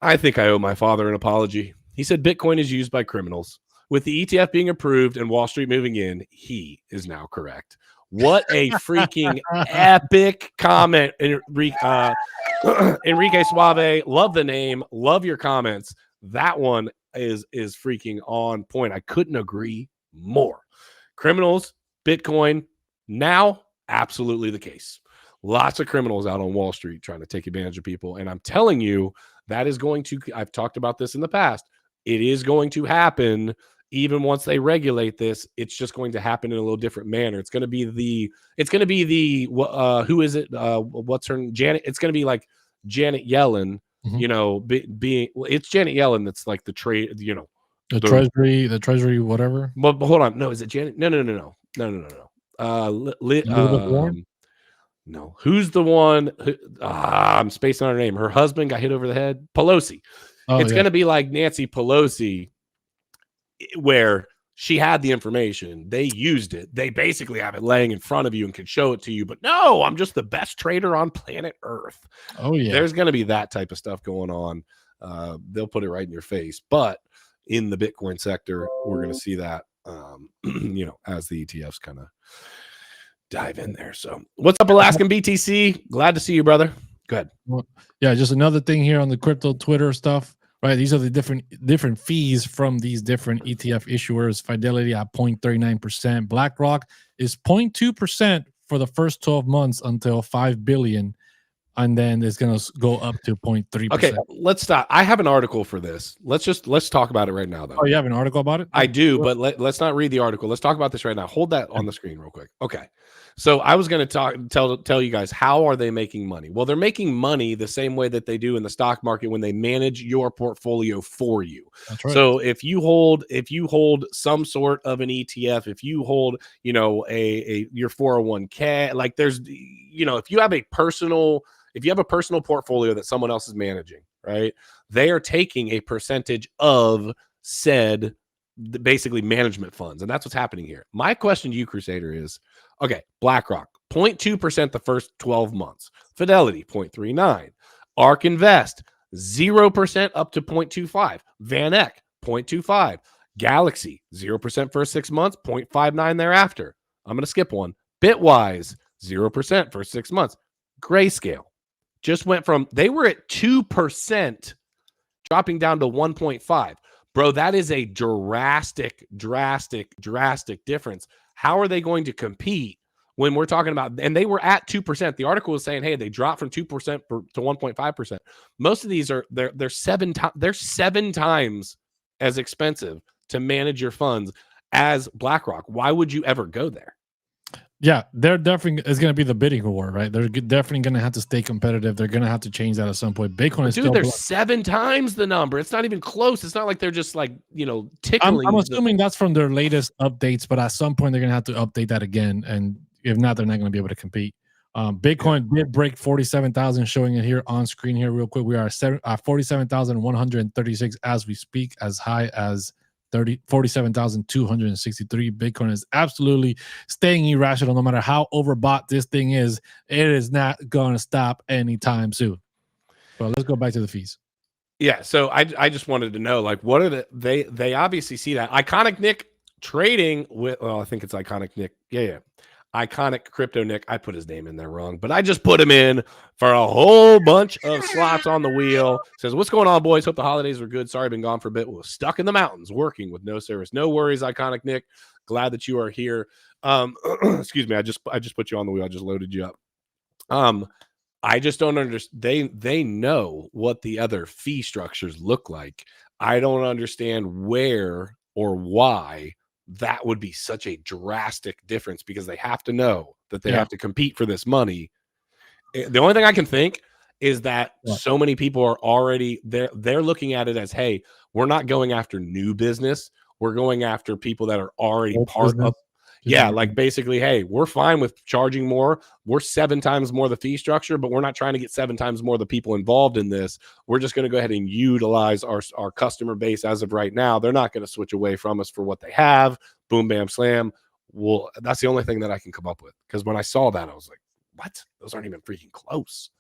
I think I owe my father an apology. He said Bitcoin is used by criminals. With the ETF being approved and Wall Street moving in, he is now correct. What a freaking epic comment, Enrique Suave. Love the name. Love your comments. That one is freaking on point. I couldn't agree more. Criminals, Bitcoin, now absolutely the case. Lots of criminals out on Wall Street trying to take advantage of people. And I'm telling you, that is going to, I've talked about this in the past. It is going to happen. Even once they regulate this, it's just going to happen in a little different manner. It's going to be who is it? What's her Janet? It's going to be like Janet Yellen, you know, it's Janet Yellen. That's like the trade, you know, the treasury, whatever. But hold on. No, is it Janet? No. No, who's the one? I'm spacing on her name. Her husband got hit over the head. Pelosi. It's going to be like Nancy Pelosi, where she had the information. They used it. They basically have it laying in front of you and can show it to you. But no, I'm just the best trader on planet Earth. Oh, yeah. There's going to be that type of stuff going on. They'll put it right in your face. But in the Bitcoin sector, we're going to see that, you know, as the ETFs kind of dive in there. So what's up, Alaskan BTC? Glad to see you, brother. Go ahead. Well, yeah, just another thing here on the crypto Twitter stuff, right? These are the different fees from these different ETF issuers. Fidelity at 0.39%. BlackRock is 0.2% for the first 12 months until 5 billion. And then it's going to go up to 0.3%. Okay, let's stop. I have an article for this. Let's talk about it right now, though. Oh, you have an article about it? I do, but let's not read the article. Let's talk about this right now. Hold that on the screen real quick. Okay. So I was going to tell you guys, how are they making money? Well, they're making money the same way that they do in the stock market when they manage your portfolio for you. That's right. So if you hold some sort of an ETF, if you hold, you know, your 401k, like there's, you know, if you have a personal portfolio that someone else is managing, right? They are taking a percentage of said basically management funds. And that's what's happening here. My question to you, Crusader, is, okay, BlackRock, 0.2% the first 12 months. Fidelity, 0.39. ARK Invest, 0% up to 0.25. Van Eck, 0.25. Galaxy, 0% first 6 months, 0.59 thereafter. I'm going to skip one. Bitwise, 0% first 6 months. Grayscale just went from, they were at 2%, dropping down to 1.5. Bro, that is a drastic difference. How are they going to compete when we're talking about, and they were at 2%. The article was saying, hey, they dropped from 2% to 1.5%. Most of these are, they're seven times as expensive to manage your funds as BlackRock. Why would you ever go there? Yeah, they're definitely, it's going to be the bidding war, right? They're definitely going to have to stay competitive. They're going to have to change that at some point. Bitcoin is they're 7 times the number. It's not even close. It's not like they're just like, you know, tickling. I'm assuming that's from their latest updates, but at some point they're going to have to update that again. And if not, they're not going to be able to compete. Bitcoin did break 47,000, showing it here on screen here real quick. We are at 47,136 as we speak, as high as 47,263. Bitcoin is absolutely staying irrational. No matter how overbought this thing is, it is not going to stop anytime soon. But let's go back to the fees. Yeah, so I just wanted to know, like, what are they obviously see that Iconic Nick trading with, well, I think it's Iconic Nick. Yeah. Iconic Crypto Nick. I put his name in there wrong, but I just put him in for a whole bunch of slots on the wheel. Says, what's going on, boys? Hope the holidays were good. Sorry, I've been gone for a bit. We're stuck in the mountains working with no service. No worries, Iconic Nick. Glad that you are here. Excuse me. I just put you on the wheel. I just loaded you up. I just don't understand. They know what the other fee structures look like. I don't understand where or why that would be such a drastic difference, because they have to know that they have to compete for this money. The only thing I can think is that so many people are already they're looking at it as, hey, we're not going after new business. We're going after people that are already part of. Yeah, like basically, hey, we're fine with charging more. We're 7 times more the fee structure, but we're not trying to get 7 times more the people involved in this. We're just going to go ahead and utilize our customer base as of right now. They're not going to switch away from us for what they have. Boom, bam, slam. Well, that's the only thing that I can come up with. Because when I saw that, I was like, what? Those aren't even freaking close.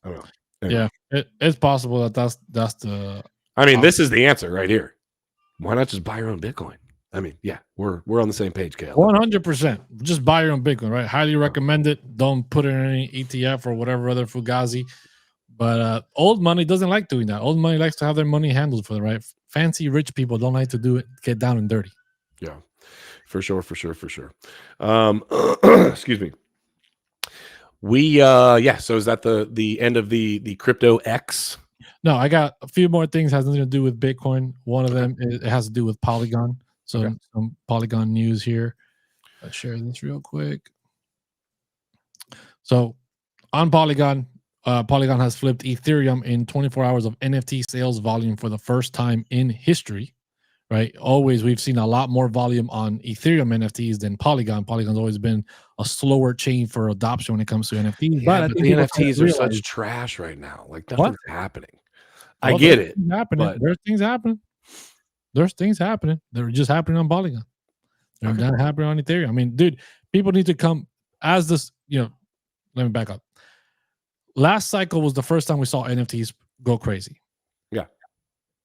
I don't know. Anyway. Yeah, it's possible that's the. I mean, this is the answer right here. Why not just buy your own Bitcoin? I mean, yeah, we're on the same page, Kale. 100%. Just buy your own Bitcoin, right? Highly recommend it. Don't put it in any ETF or whatever other Fugazi. But old money doesn't like doing that. Old money likes to have their money handled for the right. Fancy rich people don't like to do it, get down and dirty. Yeah, for sure. Excuse me. So is that the end of the crypto X? No, I got a few more things has nothing to do with Bitcoin. One of them it has to do with Polygon. So some Polygon news here. Let's share this real quick. So on Polygon, Polygon has flipped Ethereum in 24 hours of NFT sales volume for the first time in history. Right? Always we've seen a lot more volume on Ethereum NFTs than Polygon. Polygon's always been a slower chain for adoption when it comes to NFTs. Yeah, but I think the NFTs are such trash right now. Like nothing's happening. Well, I get it. Happening. There's things happening. There's things happening. They're just happening on Polygon. They're not happening on Ethereum. I mean, dude, people need to come as this, let me back up. Last cycle was the first time we saw NFTs go crazy. Yeah.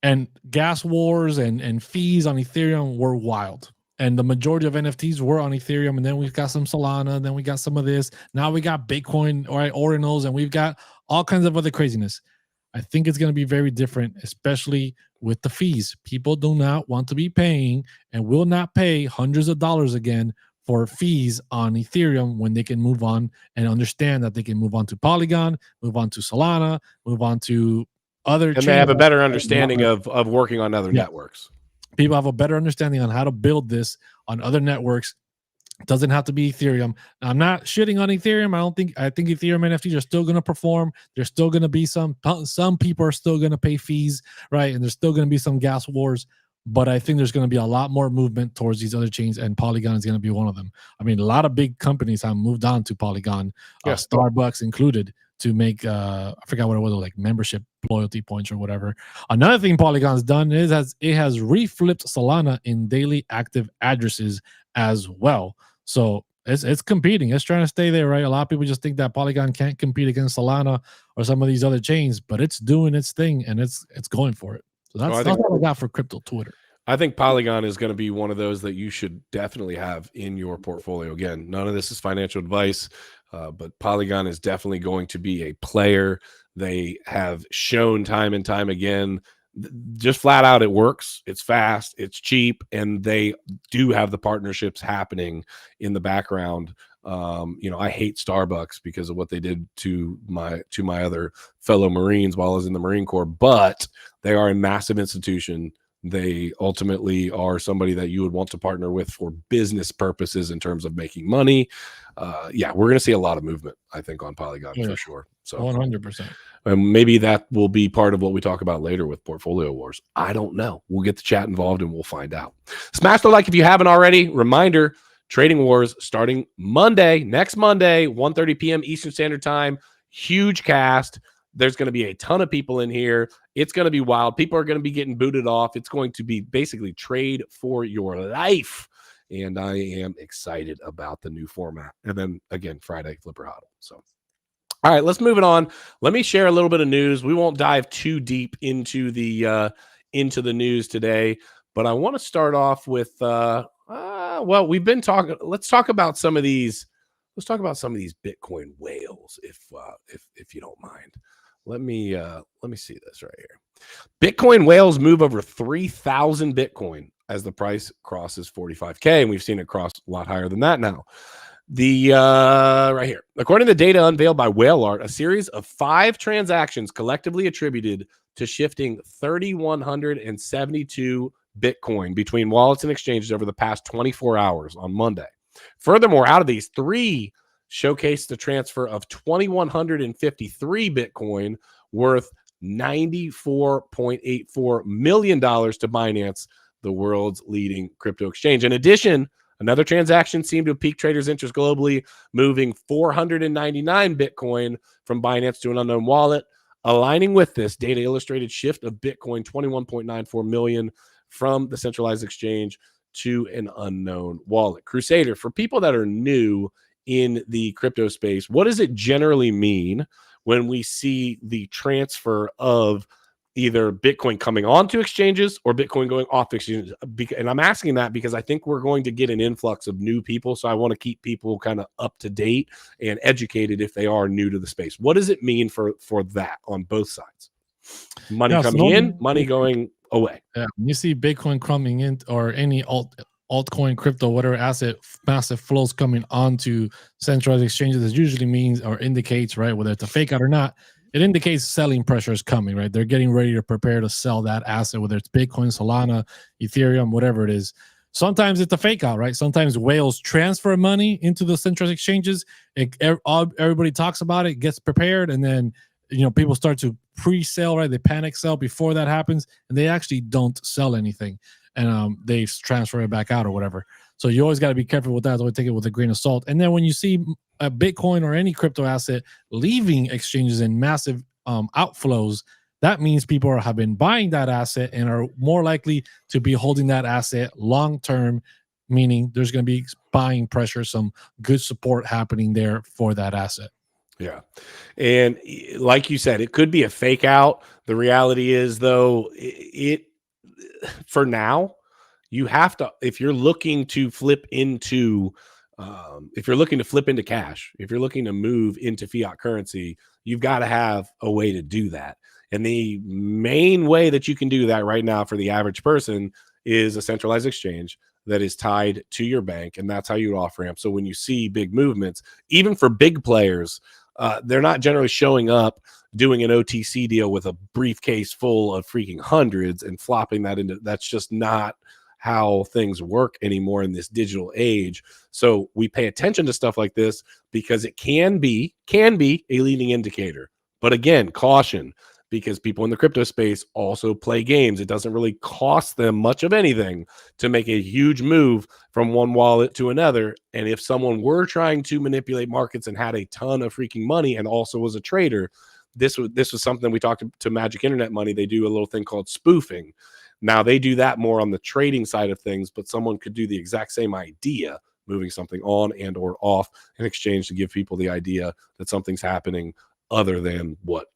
And gas wars and fees on Ethereum were wild. And the majority of NFTs were on Ethereum. And then we've got some Solana. And then we got some of this. Now we got Bitcoin, right, Ordinals, and we've got all kinds of other craziness. I think it's going to be very different, especially with the fees. People do not want to be paying and will not pay hundreds of dollars again for fees on Ethereum when they can move on and understand that they can move on to Polygon, move on to Solana, move on to other chains. And they have a better understanding of working on other networks. People have a better understanding on how to build this on other networks. It doesn't have to be Ethereum. Now, I'm not shitting on Ethereum. I think Ethereum NFTs are still going to perform. There's still going to be some people are still going to pay fees, right? And there's still going to be some gas wars. But I think there's going to be a lot more movement towards these other chains, and Polygon is going to be one of them. I mean, a lot of big companies have moved on to Polygon, Starbucks included, to make I forgot what it was, like membership loyalty points or whatever. Another thing Polygon's done is it has reflipped Solana in daily active addresses as well. So it's competing. It's trying to stay there, right? A lot of people just think that Polygon can't compete against Solana or some of these other chains, but it's doing its thing and it's going for it. So that's what I got for crypto Twitter. I think Polygon is going to be one of those that you should definitely have in your portfolio. Again, none of this is financial advice, but Polygon is definitely going to be a player. They have shown time and time again, just flat out, it works. It's fast, it's cheap, and they do have the partnerships happening in the background. I hate Starbucks because of what they did to my other fellow Marines while I was in the Marine Corps, but they are a massive institution. They ultimately are somebody that you would want to partner with for business purposes in terms of making money. We're going to see a lot of movement, I think, on Polygon for sure. So 100%. And maybe that will be part of what we talk about later with Portfolio Wars. I don't know. We'll get the chat involved and we'll find out. Smash the like if you haven't already. Reminder, Trading Wars starting next Monday, 1:30 p.m. Eastern Standard Time. Huge cast. There's going to be a ton of people in here. It's going to be wild. People are going to be getting booted off. It's going to be basically trade for your life. And I am excited about the new format. And then again, Friday, Flipper Huddle. So, all right, let's move it on. Let me share a little bit of news. We won't dive too deep into the news today, but I want to start off with we've been talking. Let's talk about some of these. Let's talk about some of these Bitcoin whales, if you don't mind. Let me see this right here. Bitcoin whales move over 3,000 Bitcoin as the price crosses 45K, and we've seen it cross a lot higher than that now. The right here, according to data unveiled by Whale Art, a series of 5 transactions collectively attributed to shifting 3,172 Bitcoin between wallets and exchanges over the past 24 hours on Monday. Furthermore, out of these, 3 showcased the transfer of 2,153 Bitcoin worth $94.84 million to Binance, the world's leading crypto exchange. In addition, Another transaction seemed to have piqued traders' interest globally, moving 499 Bitcoin from Binance to an unknown wallet. Aligning with this, data illustrated shift of Bitcoin 21.94 million from the centralized exchange to an unknown wallet. Crusader, for people that are new in the crypto space, what does it generally mean when we see the transfer of either Bitcoin coming onto exchanges or Bitcoin going off exchanges? And I'm asking that because I think we're going to get an influx of new people. So I want to keep people kind of up to date and educated if they are new to the space. What does it mean for that on both sides? Money coming in, money going away. Yeah, when you see Bitcoin coming in or any altcoin, crypto, whatever asset, massive flows coming onto centralized exchanges, it usually means or indicates, right, whether it's a fake out or not, it indicates selling pressure is coming, right? They're getting ready to prepare to sell that asset, whether it's Bitcoin, Solana, Ethereum, whatever it is. Sometimes it's a fake out, right? Sometimes whales transfer money into the centralized exchanges. Everybody talks about it, gets prepared, and then people start to pre-sell, right? They panic sell before that happens, and they actually don't sell anything, and they transfer it back out or whatever. So you always got to be careful with that. Always take it with a grain of salt. And then when you see a Bitcoin or any crypto asset leaving exchanges in massive outflows, that means people have been buying that asset and are more likely to be holding that asset long-term, meaning there's going to be buying pressure, some good support happening there for that asset. Yeah. And like you said, it could be a fake out. The reality is, though, for now, you have to, if you're looking to flip into cash, if you're looking to move into fiat currency, you've got to have a way to do that. And the main way that you can do that right now for the average person is a centralized exchange that is tied to your bank. And that's how you off ramp. So when you see big movements, even for big players, they're not generally showing up doing an OTC deal with a briefcase full of freaking hundreds and flopping that into. That's just not how things work anymore in this digital age. So we pay attention to stuff like this because it can be a leading indicator. But again, caution, because people in the crypto space also play games. It doesn't really cost them much of anything to make a huge move from one wallet to another. And if someone were trying to manipulate markets and had a ton of freaking money and also was a trader, this was something we talked to Magic Internet Money. They do a little thing called spoofing. Now they do that more on the trading side of things, but someone could do the exact same idea, moving something on and or off in exchange to give people the idea that something's happening other than what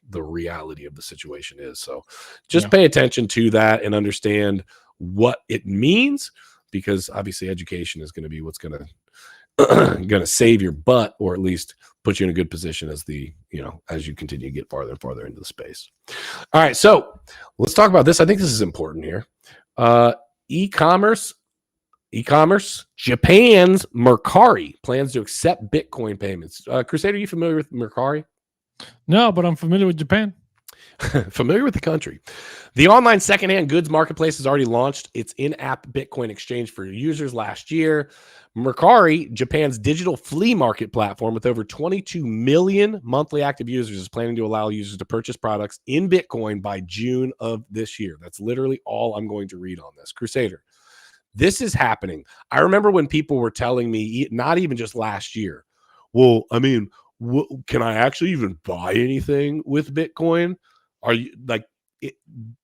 the reality of the situation is. So just pay attention to that and understand what it means, because obviously education is going to be what's going to save your butt, or at least put you in a good position as as you continue to get farther and farther into the space. All right, so let's talk about this. I think this is important here. E-commerce, Japan's Merari plans to accept Bitcoin payments. Crusader, are you familiar with Merari? No, but I'm familiar with Japan. Familiar with the country. The online secondhand goods marketplace has already launched its in-app Bitcoin exchange for users last year. Merari, Japan's digital flea market platform with over 22 million monthly active users, is planning to allow users to purchase products in Bitcoin by June of this year. That's literally all I'm going to read on this. Crusader, this is happening. I remember when people were telling me, not even just last year, well, I mean, can I actually even buy anything with Bitcoin? Are you like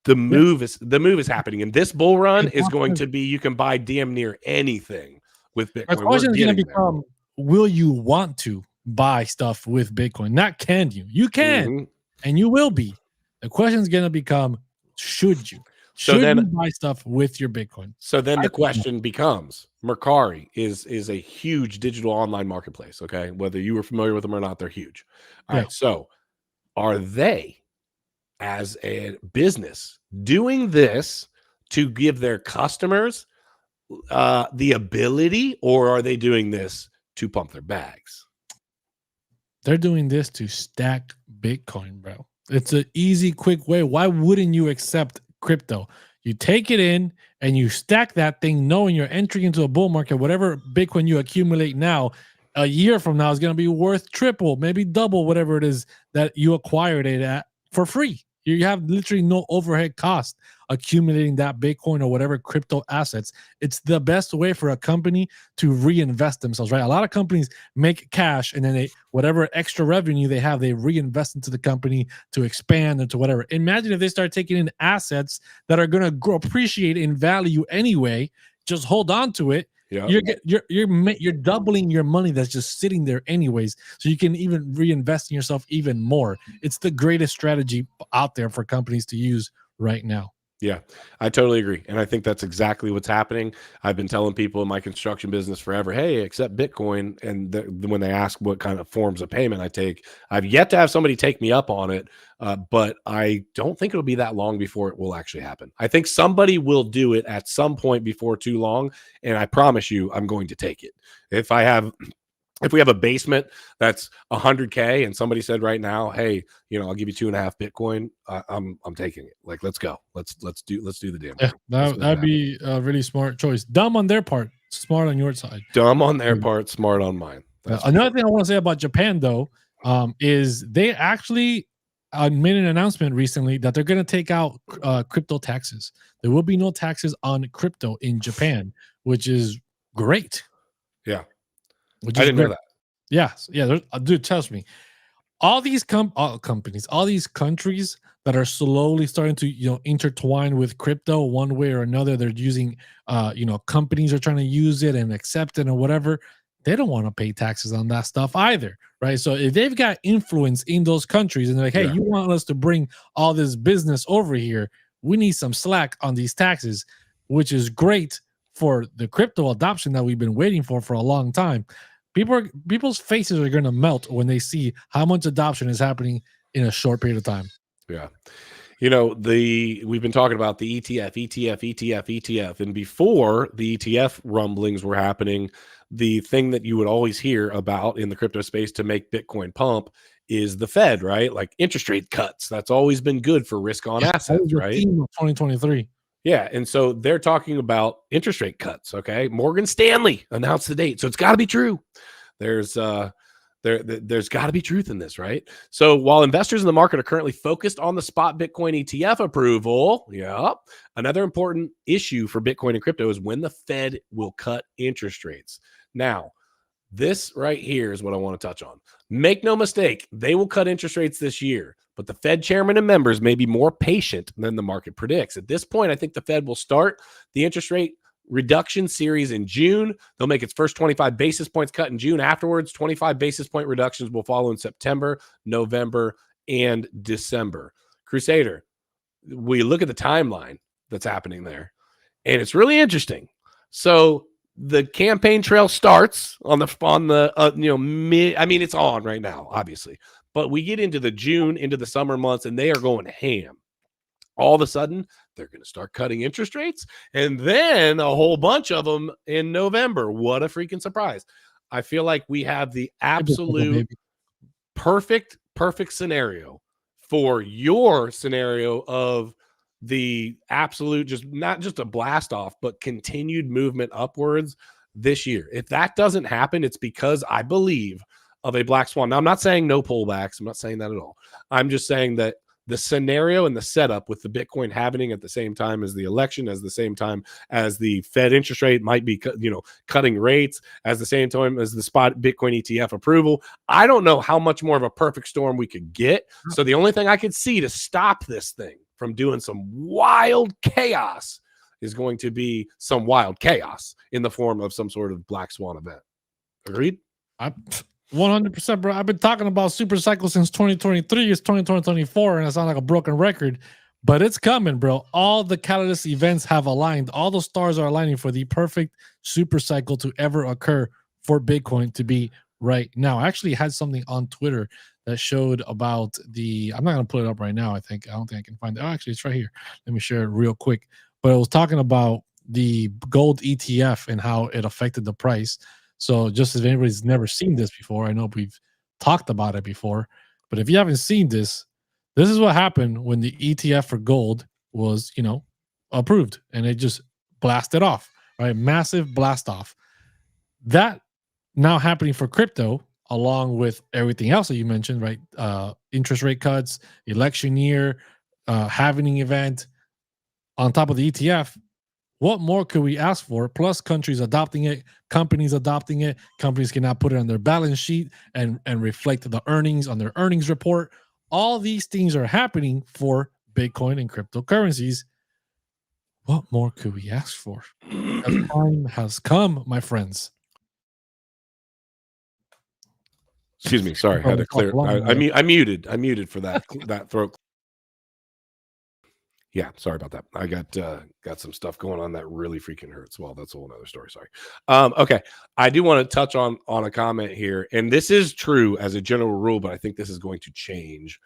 the move is happening, and this bull run is going to be you can buy damn near anything with Bitcoin. The question is going to become, will you want to buy stuff with Bitcoin? Not can you? You can, and you will be. The question is going to become, should you? Should you buy stuff with your Bitcoin? So then the question becomes, Merari is a huge digital online marketplace, okay? Whether you were familiar with them or not, they're huge. All right, so are they, as a business, doing this to give their customers the ability, or are they doing this to pump their bags? They're doing this to stack Bitcoin, bro. It's an easy, quick way. Why wouldn't you accept crypto? You take it in and you stack that thing, knowing you're entering into a bull market. Whatever Bitcoin you accumulate now, a year from now is going to be worth triple, maybe double whatever it is that you acquired it at for free. You have literally no overhead cost. accumulating that Bitcoin or whatever crypto assets. It's the best way for a company to reinvest themselves, right? A lot of companies make cash and then whatever extra revenue they have, they reinvest into the company to expand into whatever. Imagine if they start taking in assets that are going to appreciate in value anyway. Just hold on to it. Yeah. You're doubling your money that's just sitting there anyways, so you can even reinvest in yourself even more. It's the greatest strategy out there for companies to use right now. Yeah, I totally agree. And I think that's exactly what's happening. I've been telling people in my construction business forever, hey, accept Bitcoin. And when they ask what kind of forms of payment I take, I've yet to have somebody take me up on it. But I don't think it'll be that long before it will actually happen. I think somebody will do it at some point before too long. And I promise you, I'm going to take it. If we have a basement that's 100K and somebody said right now, hey, I'll give you 2.5 Bitcoin, I'm taking it. Like, let's go. Let's do the damn thing. That'd be a really smart choice. Dumb on their part, smart on your side. Dumb on their part, smart on mine. Another thing I want to say about Japan, though, is they actually made an announcement recently that they're going to take out crypto taxes. There will be no taxes on crypto in Japan, which is great. Yeah. I didn't know that. Yes. Yeah. Dude, trust me. All these companies, all these countries that are slowly starting to, intertwine with crypto one way or another, they're using, companies are trying to use it and accept it or whatever. They don't want to pay taxes on that stuff either, right? So if they've got influence in those countries and they're like, hey, you want us to bring all this business over here, we need some slack on these taxes, which is great for the crypto adoption that we've been waiting for a long time. People's faces are going to melt when they see how much adoption is happening in a short period of time. Yeah. We've been talking about the ETF. And before the ETF rumblings were happening, the thing that you would always hear about in the crypto space to make Bitcoin pump is the Fed, right? Like interest rate cuts. That's always been good for risk on assets, right? Theme of 2023. Yeah, and so they're talking about interest rate cuts. Okay, Morgan Stanley announced the date, so it's got to be true. There's got to be truth in this, right? So while investors in the market are currently focused on the spot Bitcoin ETF approval, another important issue for Bitcoin and crypto is when the Fed will cut interest rates. Now, this right here is what I want to touch on. Make no mistake, they will cut interest rates this year, but the Fed chairman and members may be more patient than the market predicts. At this point, I think the Fed will start the interest rate reduction series in June. They'll make its first 25 basis points cut in June. Afterwards, 25 basis point reductions will follow in September, November, and December. Crusader, we look at the timeline that's happening there, and it's really interesting. So the campaign trail starts on the mid. I mean, it's on right now, obviously, but we get into the June, into the summer months, and they are going ham. All of a sudden, they're going to start cutting interest rates, and then a whole bunch of them in November. What a freaking surprise! I feel like we have the absolute perfect scenario for your scenario of the absolute, just not just a blast off, but continued movement upwards this year. If that doesn't happen, it's because I believe of a black swan. Now, I'm not saying no pullbacks. I'm not saying that at all. I'm just saying that the scenario and the setup with the Bitcoin happening at the same time as the election, as the same time as the Fed interest rate might be, cutting rates, as the same time as the spot Bitcoin ETF approval. I don't know how much more of a perfect storm we could get. So the only thing I could see to stop this thing from doing some wild chaos is going to be some wild chaos in the form of some sort of black swan event. Agreed? 100%, bro. I've been talking about super cycle since 2023. It's 2024, and I sound like a broken record, but it's coming, bro. All the catalyst events have aligned. All the stars are aligning for the perfect super cycle to ever occur for Bitcoin to be right now. I actually had something on Twitter that showed about I'm not going to put it up right now. I don't think I can find it. Oh, actually, it's right here. Let me share it real quick. But it was talking about the gold ETF and how it affected the price. So just if anybody's never seen this before, I know we've talked about it before, but if you haven't seen this, this is what happened when the ETF for gold was, approved, and it just blasted off, right? Massive blast off. That now happening for crypto, along with everything else that you mentioned, right? Interest rate cuts, election year, halving event. on top of the ETF, what more could we ask for? Plus, countries adopting it, companies adopting it. Companies can now put it on their balance sheet and reflect the earnings on their earnings report. All these things are happening for Bitcoin and cryptocurrencies. What more could we ask for? The time has come, my friends. Excuse me. Sorry, I had to clear. I muted for that throat. Yeah, sorry about that. I got some stuff going on that really freaking hurts. Well, that's a whole other story. Sorry. Okay, I do want to touch on a comment here, and this is true as a general rule, but I think this is going to change.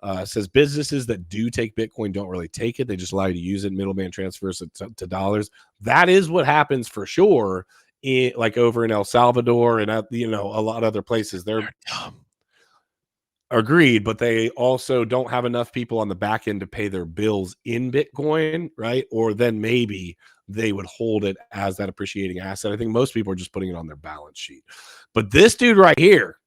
It says businesses that do take Bitcoin don't really take it; they just allow you to use it. Middleman transfers it to dollars. That is what happens for sure. Like over in El Salvador and a lot of other places, they're agreed, but they also don't have enough people on the back end to pay their bills in Bitcoin, right? Or then maybe they would hold it as that appreciating asset. I think most people are just putting it on their balance sheet. But this dude right here,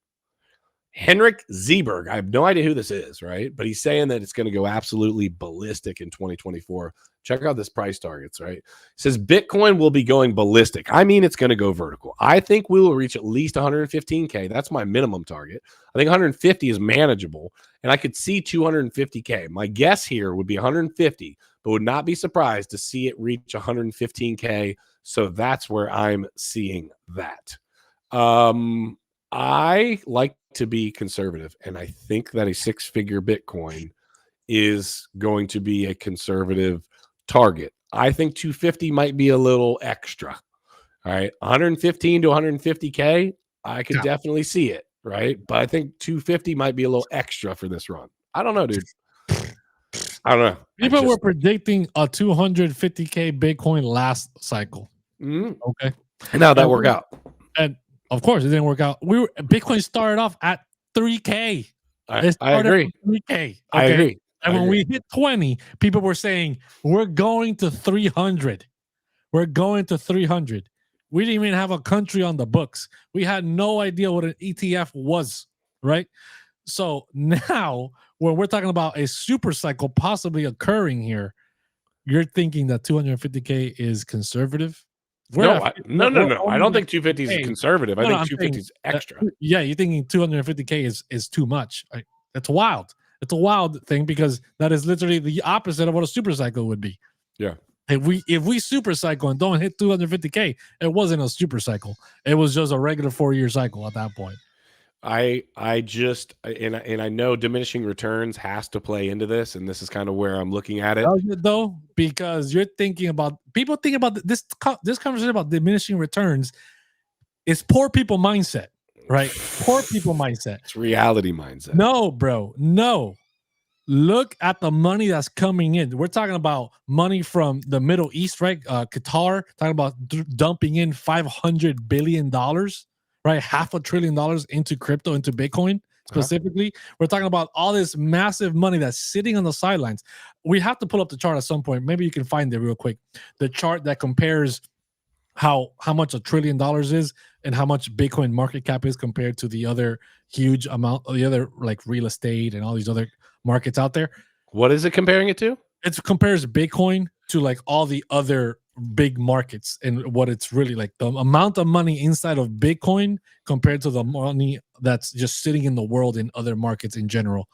Henrik Zeberg, I have no idea who this is, right? But he's saying that it's going to go absolutely ballistic in 2024. Check out this price targets, right? It says Bitcoin will be going ballistic. I mean, it's going to go vertical. I think we will reach at least 115K. That's my minimum target. I think 150 is manageable, and I could see 250K. My guess here would be 150, but would not be surprised to see it reach 115K. So that's where I'm seeing that. I like to be conservative, and I think that a 6-figure Bitcoin is going to be a conservative target. I think 250 might be a little extra. All right, 115 to 150K, I could definitely see it, right? But I think 250 might be a little extra for this run. I don't know, dude. I don't know. People were predicting a 250K Bitcoin last cycle. Okay, and how'd that work out? And of course, it didn't work out. Bitcoin started off at 3K. I agree. 3K. Okay? I agree. And when we hit 20, people were saying, we're going to 300. We're going to 300. We didn't even have a country on the books. We had no idea what an ETF was, right? So now, when we're talking about a super cycle possibly occurring here, you're thinking that 250K is conservative? No. I don't think 250 is conservative. I think 250 is extra. Yeah, you're thinking 250K is too much. That's wild. It's a wild thing because that is literally the opposite of what a super cycle would be. Yeah. If we super cycle and don't hit 250K, it wasn't a super cycle. It was just a regular 4-year cycle at that point. I know diminishing returns has to play into this, and this is kind of where I'm looking at it. Though, because you're thinking about people think about this conversation about diminishing returns is poor people mindset, right? Poor people mindset. It's reality mindset. No, bro, no. Look at the money that's coming in. We're talking about money from the Middle East, right? Qatar, talking about dumping in $500 billion. Right, $500 billion into crypto, into Bitcoin specifically. We're talking about all this massive money that's sitting on the sidelines. We have to pull up the chart at some point. Maybe you can find it real quick. The chart that compares how much $1 trillion is and how much Bitcoin market cap is compared to the other huge amount of the other like real estate and all these other markets out there. What is it comparing it to? It compares Bitcoin to like all the other big markets and what it's really like, the amount of money inside of Bitcoin compared to the money that's just sitting in the world in other markets in general.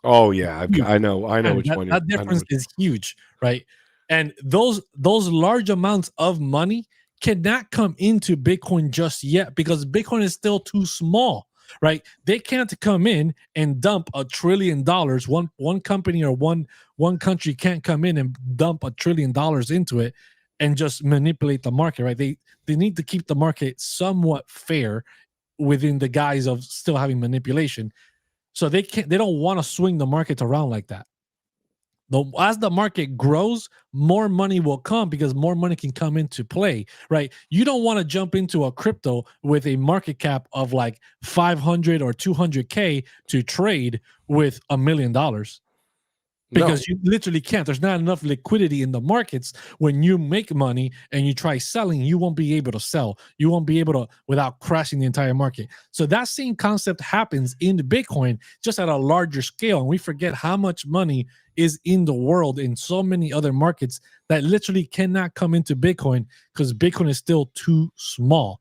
Oh yeah, I know which one. That difference is huge, right? And those large amounts of money cannot come into Bitcoin just yet because Bitcoin is still too small, right? They can't come in and dump $1 trillion. One company or one country can't come in and dump $1 trillion into it and just manipulate the market, right? They need to keep the market somewhat fair within the guise of still having manipulation. So they don't want to swing the market around like that. As the market grows, more money will come because more money can come into play, right? You don't want to jump into a crypto with a market cap of like 500 or 200K to trade with $1 million. Because you literally can't. There's not enough liquidity in the markets. When you make money and you try selling, you won't be able to sell. You won't be able to without crashing the entire market. So that same concept happens in the Bitcoin, just at a larger scale. And we forget how much money is in the world in so many other markets that literally cannot come into Bitcoin because Bitcoin is still too small.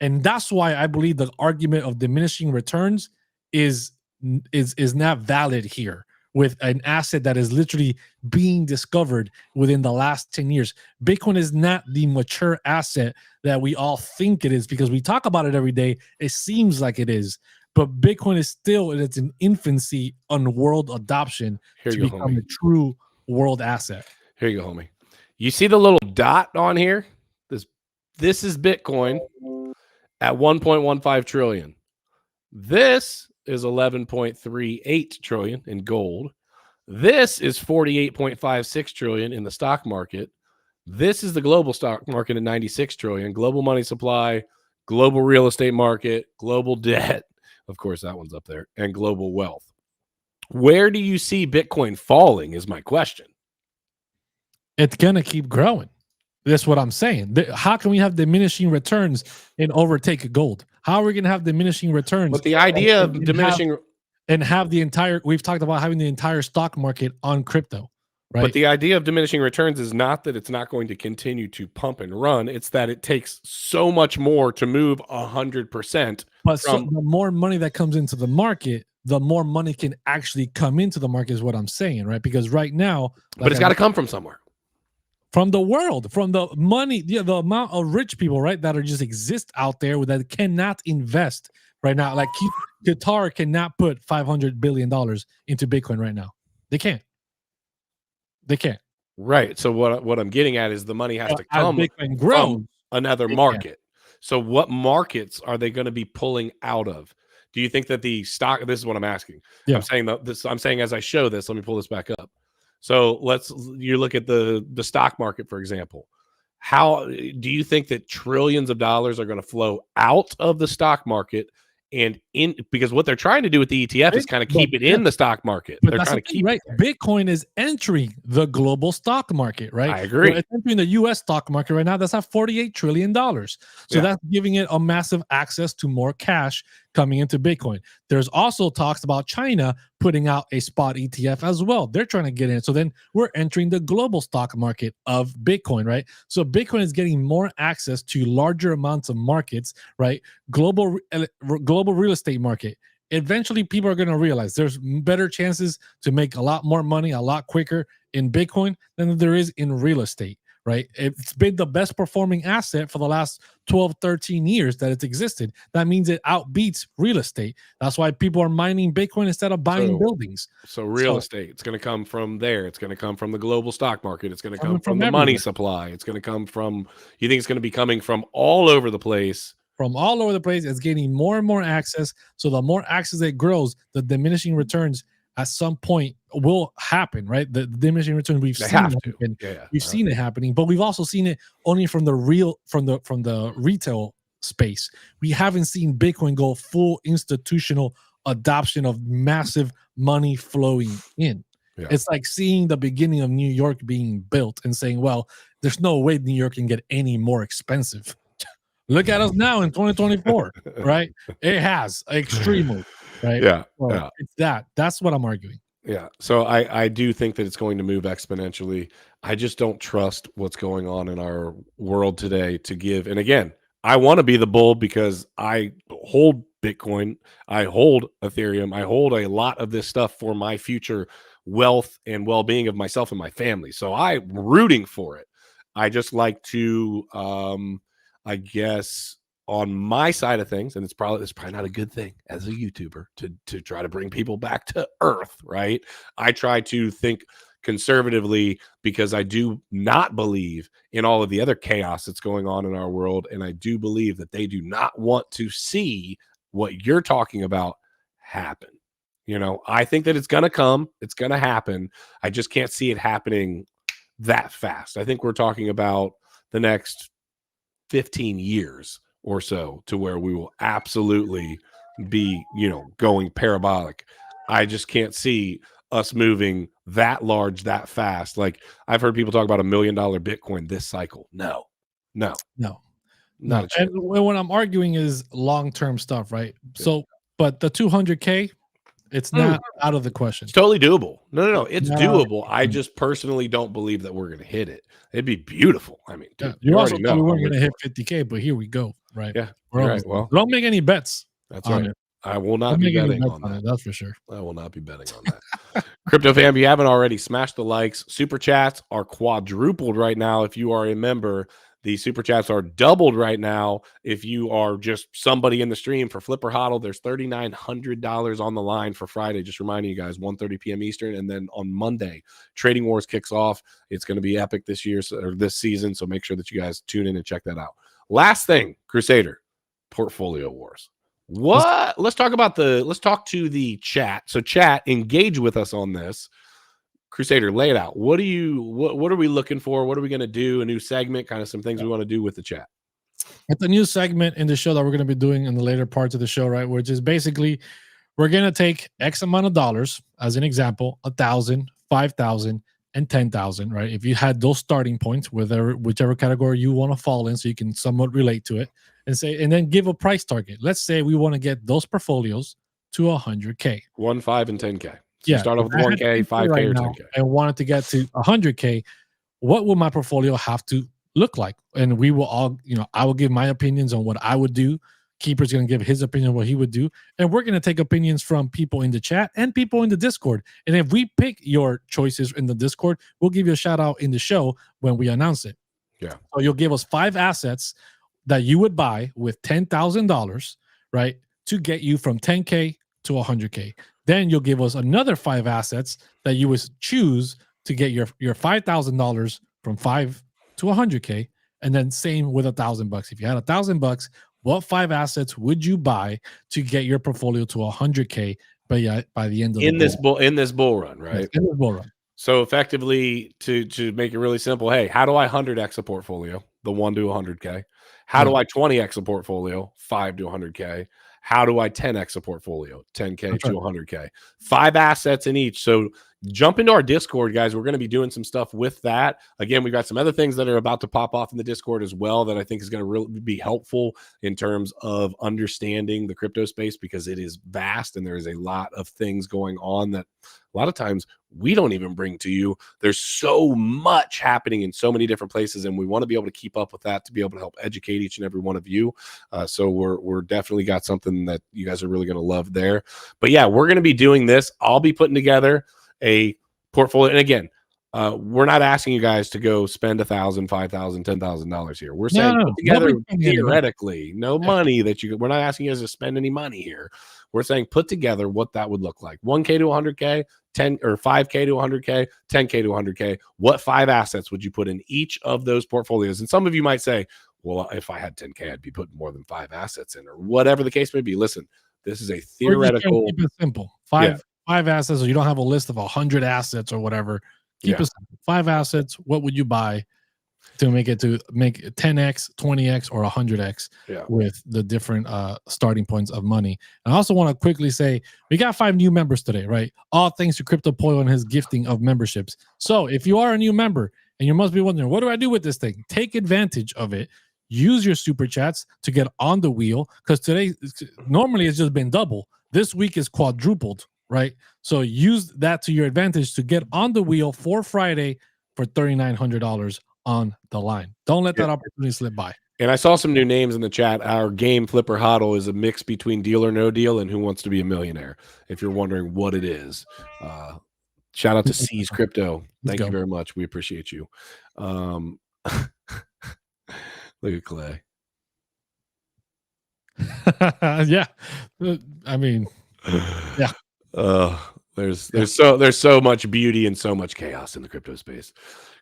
And that's why I believe the argument of diminishing returns is not valid here with an asset that is literally being discovered within the last 10 years. Bitcoin is not the mature asset that we all think it is because we talk about it every day. It seems like it is, but Bitcoin is still in its infancy on world adoption to become a true world asset. Here you go, homie. You see the little dot on here? This is Bitcoin at 1.15 trillion. This is 11.38 trillion in gold. This is 48.56 trillion in the stock market. This is the global stock market at 96 trillion. Global money supply, global real estate market, global debt. Of course, that one's up there. And global wealth. Where do you see Bitcoin falling is my question. It's going to keep growing. That's what I'm saying. How can we have diminishing returns and overtake gold? How are we going to have diminishing returns? But the idea of diminishing... have the entire... We've talked about having the entire stock market on crypto, right? But the idea of diminishing returns is not that it's not going to continue to pump and run. It's that it takes so much more to move 100%. But so the more money that comes into the market, the more money can actually come into the market is what I'm saying, right? Because right now... But it's got to come from somewhere. From the world, from the money, the amount of rich people, right, that are just exist out there that cannot invest right now. Like Qatar cannot put $500 billion into Bitcoin right now. They can't. They can't. Right. So what I'm getting at is the money has to come Bitcoin grows, from another market. So what markets are they going to be pulling out of? Do you think that the stock? This is what I'm asking. Yeah. I'm saying as I show this, let me pull this back up. So you look at the stock market, for example. How do you think that trillions of dollars are going to flow out of the stock market and in, because what they're trying to do with the ETF is kind of keep it in the stock market. They're trying to keep right. Bitcoin is entering the global stock market, right? I agree. It's entering the US stock market right now. That's at $48 trillion. So that's giving it a massive access to more cash coming into Bitcoin. There's also talks about China putting out a spot ETF as well. They're trying to get in. So then we're entering the global stock market of Bitcoin, right? So Bitcoin is getting more access to larger amounts of markets, right? Global real estate market. Eventually, people are going to realize there's better chances to make a lot more money a lot quicker in Bitcoin than there is in real estate, right? It's been the best performing asset for the last 12, 13 years that it's existed. That means it outbeats real estate. That's why people are mining Bitcoin instead of buying buildings. So real estate, it's going to come from there. It's going to come from the global stock market. It's going to come from the money supply. It's going to come from, you think it's going to be coming from all over the place? From all over the place, it's getting more and more access. So the more access it grows, the diminishing returns at some point will happen, right? The diminishing returns we've seen happen. We've seen it happening, but we've also seen it only from the retail space. We haven't seen Bitcoin go full institutional adoption of massive money flowing in. Yeah. It's like seeing the beginning of New York being built and saying, well, there's no way New York can get any more expensive. Look at us now in 2024, right? It has extremely, right? Yeah, so it's that's what I'm arguing. Yeah. So I do think that it's going to move exponentially. I just don't trust what's going on in our world today to give. And again, I want to be the bull because I hold Bitcoin, I hold Ethereum, I hold a lot of this stuff for my future wealth and well-being of myself and my family. So I'm rooting for it. I just like to I guess on my side of things, and it's probably not a good thing as a YouTuber to try to bring people back to earth, right? I try to think conservatively because I do not believe in all of the other chaos that's going on in our world, and I do believe that they do not want to see what you're talking about happen. You know, I think that it's going to come, it's going to happen. I just can't see it happening that fast. I think we're talking about the next 15 years or so to where we will absolutely be, you know, going parabolic. I just can't see us moving that large that fast. Like I've heard people talk about $1 million Bitcoin this cycle. No. Not a chance. And what I'm arguing is long-term stuff, right? So, but the 200K, It's not out of the question. It's totally doable. No. It's No. doable. I just personally don't believe that we're going to hit it. It'd be beautiful. I mean, dude, You also already thought we know. weren't going to hit 50K, but here we go. Right. Yeah. We're Right. almost there. Well, Don't make any bets. that's right. It. I will not Don't be make any betting bets on on that. it. That's for sure. I will not be betting on that. Crypto fam, if you haven't already, smash the likes. Super chats are quadrupled right now. If you are a member, the super chats are doubled right now. If you are just somebody in the stream for Flipper Hodl, there's $3,900 on the line for Friday. Just reminding you guys, 1:30 p.m. Eastern. And then on Monday, Trading Wars kicks off. It's going to be epic this year or this season. So make sure that you guys tune in and check that out. Last thing, Crusader, Portfolio Wars. What? Let's talk to the chat. So chat, engage with us on this. Crusader, lay it out. What are we looking for? What are we going to do? A new segment, kind of some things we want to do with the chat. It's a new segment in the show that we're going to be doing in the later parts of the show, right? Which is basically we're going to take X amount of dollars, as an example, 1,000, 5,000, and 10,000, right? If you had those starting points, whichever category you want to fall in, so you can somewhat relate to it, and then give a price target. Let's say we want to get those portfolios to 100K. 1, 5, and 10K. So Yeah, start off with 1K, 5K, right or now, 10K. and wanted to get to 100K. What will my portfolio have to look like? And we will all, I will give my opinions on what I would do. Keeper's going to give his opinion on what he would do. And we're going to take opinions from people in the chat and people in the Discord. And if we pick your choices in the Discord, we'll give you a shout out in the show when we announce it. Yeah. So you'll give us 5 assets that you would buy with $10,000, right, to get you from 10K to 100K. Then you'll give us another 5 assets that you would choose to get your $5,000 from 5 to 100K. And then same with $1,000. If you had $1,000, what 5 assets would you buy to get your portfolio to 100K by the end of in this bull run, right? Yes, in this bull run. So effectively, to make it really simple, hey, how do I 100x a portfolio? The 1 to 100K. How do I 20x a portfolio? 5 to 100K. How do I 10x a portfolio? 10K to 100K. 5 assets in each. So jump into our Discord, guys. We're going to be doing some stuff with that. Again, we've got some other things that are about to pop off in the Discord as well that I think is going to really be helpful in terms of understanding the crypto space, because it is vast and there is a lot of things going on that a lot of times we don't even bring to you. There's so much happening in so many different places, and we want to be able to keep up with that to be able to help educate each and every one of you. So we're definitely got something that you guys are really going to love there. But yeah, we're going to be doing this. I'll be putting together a portfolio. And again, we're not asking you guys to go spend $1,000, $5,000, $10,000 here. We're saying put together theoretically, no money that we're not asking you guys to spend any money here. We're saying put together what that would look like. 1K to 100K, 10 or 5K to 100K, 10K to 100K. What 5 assets would you put in each of those portfolios? And some of you might say, well, if I had 10K, I'd be putting more than 5 assets in, or whatever the case may be. Listen, this is a theoretical. Keep it simple. 5 assets, so you don't have a list of 100 assets or whatever. Keep it simple. 5 assets. What would you buy to make 10x, 20x, or 100x with the different starting points of money? And I also want to quickly say we got 5 new members today, right? All thanks to CryptoPoyo and his gifting of memberships. So if you are a new member and you must be wondering, what do I do with this thing? Take advantage of it. Use your super chats to get on the wheel, because today normally it's just been double. This week is quadrupled, right? So use that to your advantage to get on the wheel for Friday for $3,900 on the line. Don't let that opportunity slip by. And I saw some new names in the chat. Our game Flipper Hodl is a mix between Deal or No Deal and Who Wants to Be a Millionaire, if you're wondering what it is. Shout out to C's Crypto. Thank you very much. We appreciate you. Look at Clay. Yeah. I mean, yeah. There's so much beauty and so much chaos in the crypto space.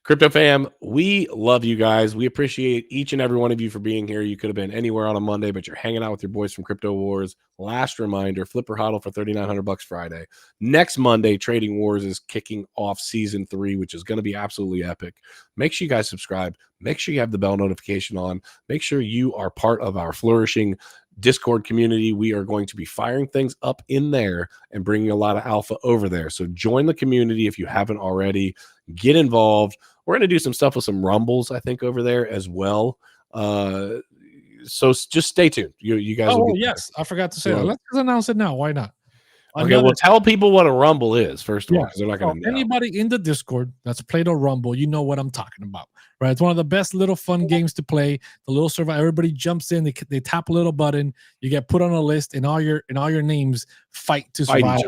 Crypto fam, we love you guys. We appreciate each and every one of you for being here. You could have been anywhere on a Monday, but you're hanging out with your boys from Crypto Wars. Last reminder, Flipper Hodl for $3,900 Friday. Next Monday, Trading Wars is kicking off season 3, which is going to be absolutely epic. Make sure you guys subscribe. Make sure you have the bell notification on. Make sure you are part of our flourishing Discord community. We are going to be firing things up in there and bringing a lot of alpha over there. So join the community if you haven't already. Get involved. We're going to do some stuff with some rumbles, I think, over there as well. So just stay tuned. You guys. Oh, yes. I forgot to say that. Let's just announce it now. Why not? Okay, well, tell people what a Rumble is first of all, because they're not going to know. Anybody in the Discord that's played a Rumble, you know what I'm talking about, right? It's one of the best little fun games to play. The little survival, everybody jumps in, they tap a little button, you get put on a list, and all your names fight to survive.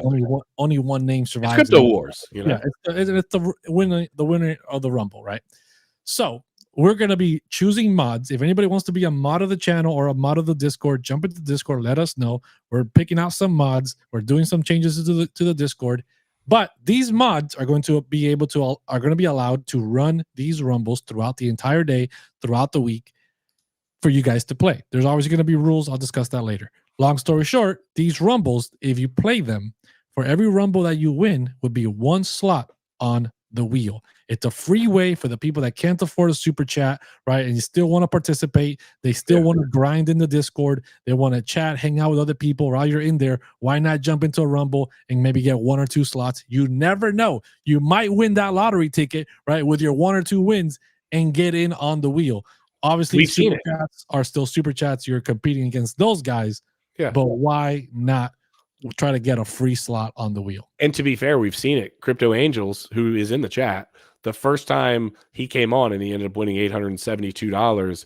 Only one name survives. It's Crypto Wars, you know? Yeah, it's the winner of the Rumble, right? So we're going to be choosing mods. If anybody wants to be a mod of the channel or a mod of the Discord, jump into the Discord, let us know. We're picking out some mods. We're doing some changes to the Discord. But these mods are going to be allowed to run these Rumbles throughout the entire day, throughout the week for you guys to play. There's always going to be rules. I'll discuss that later. Long story short, these Rumbles, if you play them, for every Rumble that you win would be one slot on the wheel. It's a free way for the people that can't afford a super chat, right? And you still want to participate. They still want to grind in the Discord. They want to chat, hang out with other people. While you're in there, why not jump into a Rumble and maybe get 1 or 2 slots? You never know. You might win that lottery ticket, right, with your 1 or 2 wins and get in on the wheel. Obviously, super chats are still super chats. You're competing against those guys. Yeah. But why not try to get a free slot on the wheel? And to be fair, we've seen it. Crypto Angels, who is in the chat, the first time he came on and he ended up winning $872,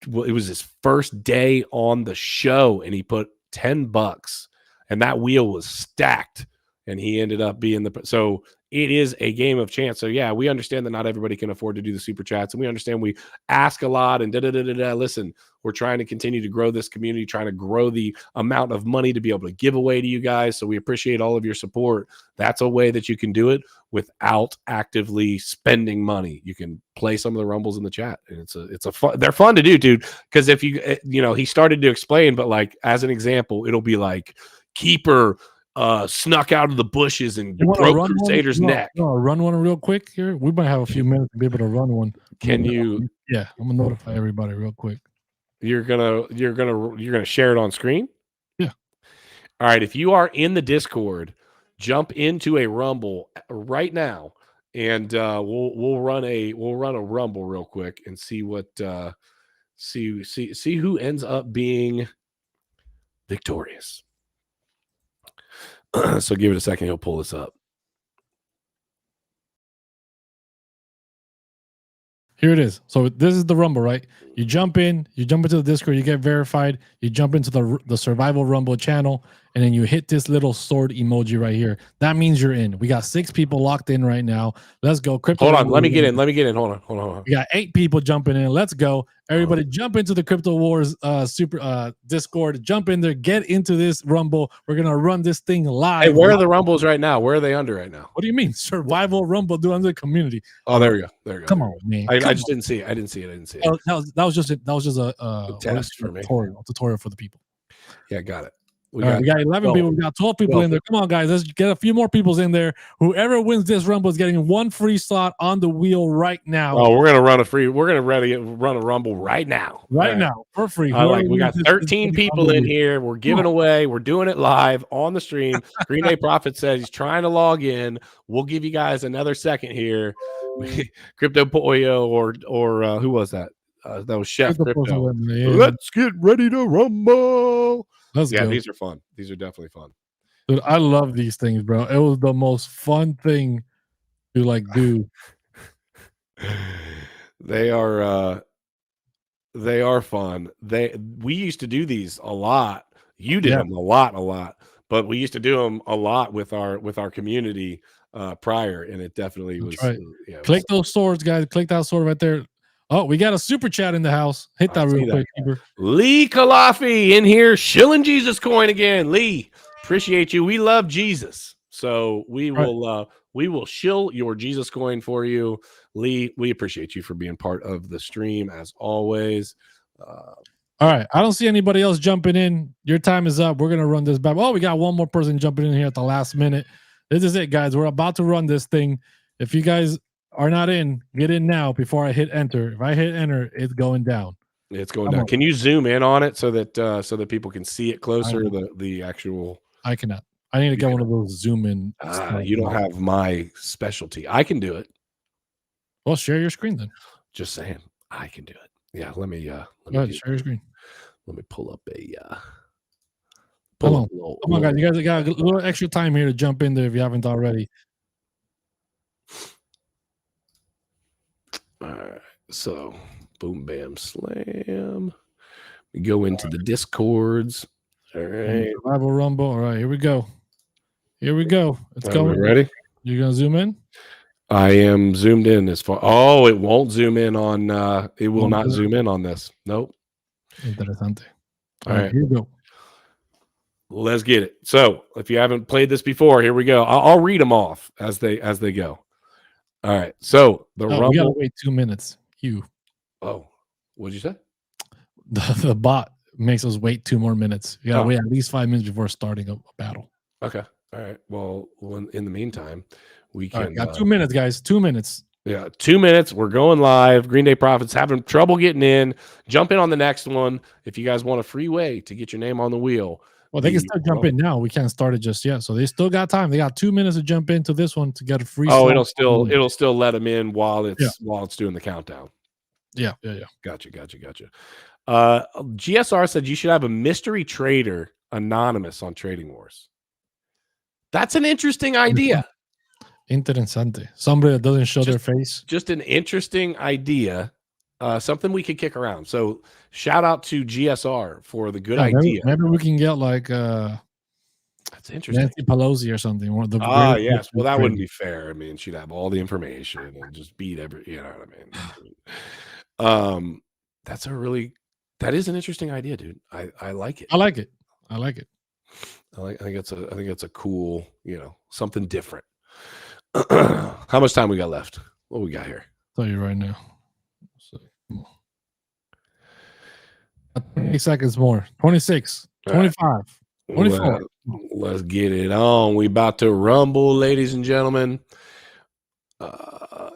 it was his first day on the show and he put $10 and that wheel was stacked and he ended up being so it is a game of chance. So yeah, we understand that not everybody can afford to do the super chats, and we understand we ask a lot and listen, we're trying to continue to grow this community, trying to grow the amount of money to be able to give away to you guys. So we appreciate all of your support. That's a way that you can do it without actively spending money. You can play some of the Rumbles in the chat, and it's a fun, they're fun to do, dude. Because if he started to explain, but like as an example, it'll be like Keeper snuck out of the bushes and broke Crusader's neck. Run one real quick here. We might have a few minutes to be able to run one. Can you? Yeah, I'm gonna notify everybody real quick. You're gonna share it on screen. Yeah. All right. If you are in the Discord, jump into a Rumble right now, and we'll run a Rumble real quick and see what see who ends up being victorious. So give it a second. He'll pull this up. Here it is. So this is the Rumble, right? You jump into the Discord, you get verified, you jump into the Survival Rumble channel, and then you hit this little sword emoji right here. That means you're in. We got 6 people locked in right now. Let's go. Crypto. Hold on. Let me get in. Hold on. We got 8 people jumping in. Let's go. Everybody jump into the Crypto Wars Discord. Jump in there. Get into this Rumble. We're going to run this thing live. Hey, where are the Rumbles right now? Where are they under right now? What do you mean? Survival Rumble, dude, under the community. Oh, there we go. Come on, man. I just didn't see it. I didn't see it. That was just a test for me. Tutorial for the people. Yeah, got it. We got 11 people. We got 12 people in there. Come on, guys. Let's get a few more people in there. Whoever wins this Rumble is getting 1 free slot on the wheel right now. Oh, we're gonna run a Rumble right now. Right now for free. We got 13 people in here. We're giving away. We're doing it live on the stream. Green Day Prophet says he's trying to log in. We'll give you guys another second here. Crypto Pollo or who was that? That was Chef Crypto. Let's get ready to rumble. Let's go. These are fun. These are definitely fun. Dude, I love these things, bro. It was the most fun thing to do. They are fun. We used to do these a lot. You did them a lot, but we used to do them a lot with our community prior, and it definitely was. Right. Click those swords, guys. Click that sword right there. Oh, we got a super chat in the house. Hit that real quick, Keeper. Lee Kalafi in here, shilling Jesus coin again. Lee, appreciate you. We love Jesus, so we will shill your Jesus coin for you, Lee. We appreciate you for being part of the stream as always. All right, I don't see anybody else jumping in. Your time is up. We're gonna run this back. Oh, we got one more person jumping in here at the last minute. This is it, guys. We're about to run this thing. If you guys are not in, get in now before I hit enter. If I hit enter, it's going down. It's going down. Can you zoom in on it so that people can see it closer? The actual. I cannot. I need to get one of those zoom in. You don't have my specialty. I can do it. Well, share your screen then. Just saying, I can do it. Yeah, let me. Go ahead, share your screen. Let me pull up Come on, guys. You guys got a little extra time here to jump in there if you haven't already. All right. So, boom, bam, slam. We go into the Discords. All right. Survival Rumble. All right, here we go. Here we go. It's going. Ready? You're going to zoom in? I am zoomed in as far. Oh, it won't zoom in on. It will not zoom in on this. Nope. Interesante. All right. Here we go. Let's get it. So, if you haven't played this before, here we go. I'll read them off as they go. All right. So the Rumble. We gotta wait 2 minutes. Oh, what'd you say? The bot makes us wait 2 more minutes. You gotta wait at least 5 minutes before starting a battle. Okay. All right. Well, in the meantime, we can. Got 2 minutes, guys. 2 minutes. Yeah, 2 minutes. We're going live. Green Day Profits having trouble getting in. Jump in on the next one if you guys want a free way to get your name on the wheel. Well, they can still jump in now. We can't start it just yet, so they still got time. They got 2 minutes to jump into this one to get a free. Oh, it'll still let them in while it's doing the countdown. Yeah. Gotcha. GSR said you should have a mystery trader anonymous on Trading Wars. That's an interesting idea. Interesante. Somebody that doesn't show their face. Just an interesting idea. Something we could kick around. So shout out to GSR for the good idea. Maybe we can get like that's interesting. Nancy Pelosi or something. Yes. Well, that wouldn't be fair. I mean, she'd have all the information and just beat you know what I mean? That is an interesting idea, dude. I like it. I like it. I think it's a cool, something different. How much time we got left? What we got here? I'll tell you right now. 20 seconds more. 26, 25, 24. Let's get it on. We about to rumble, ladies and gentlemen.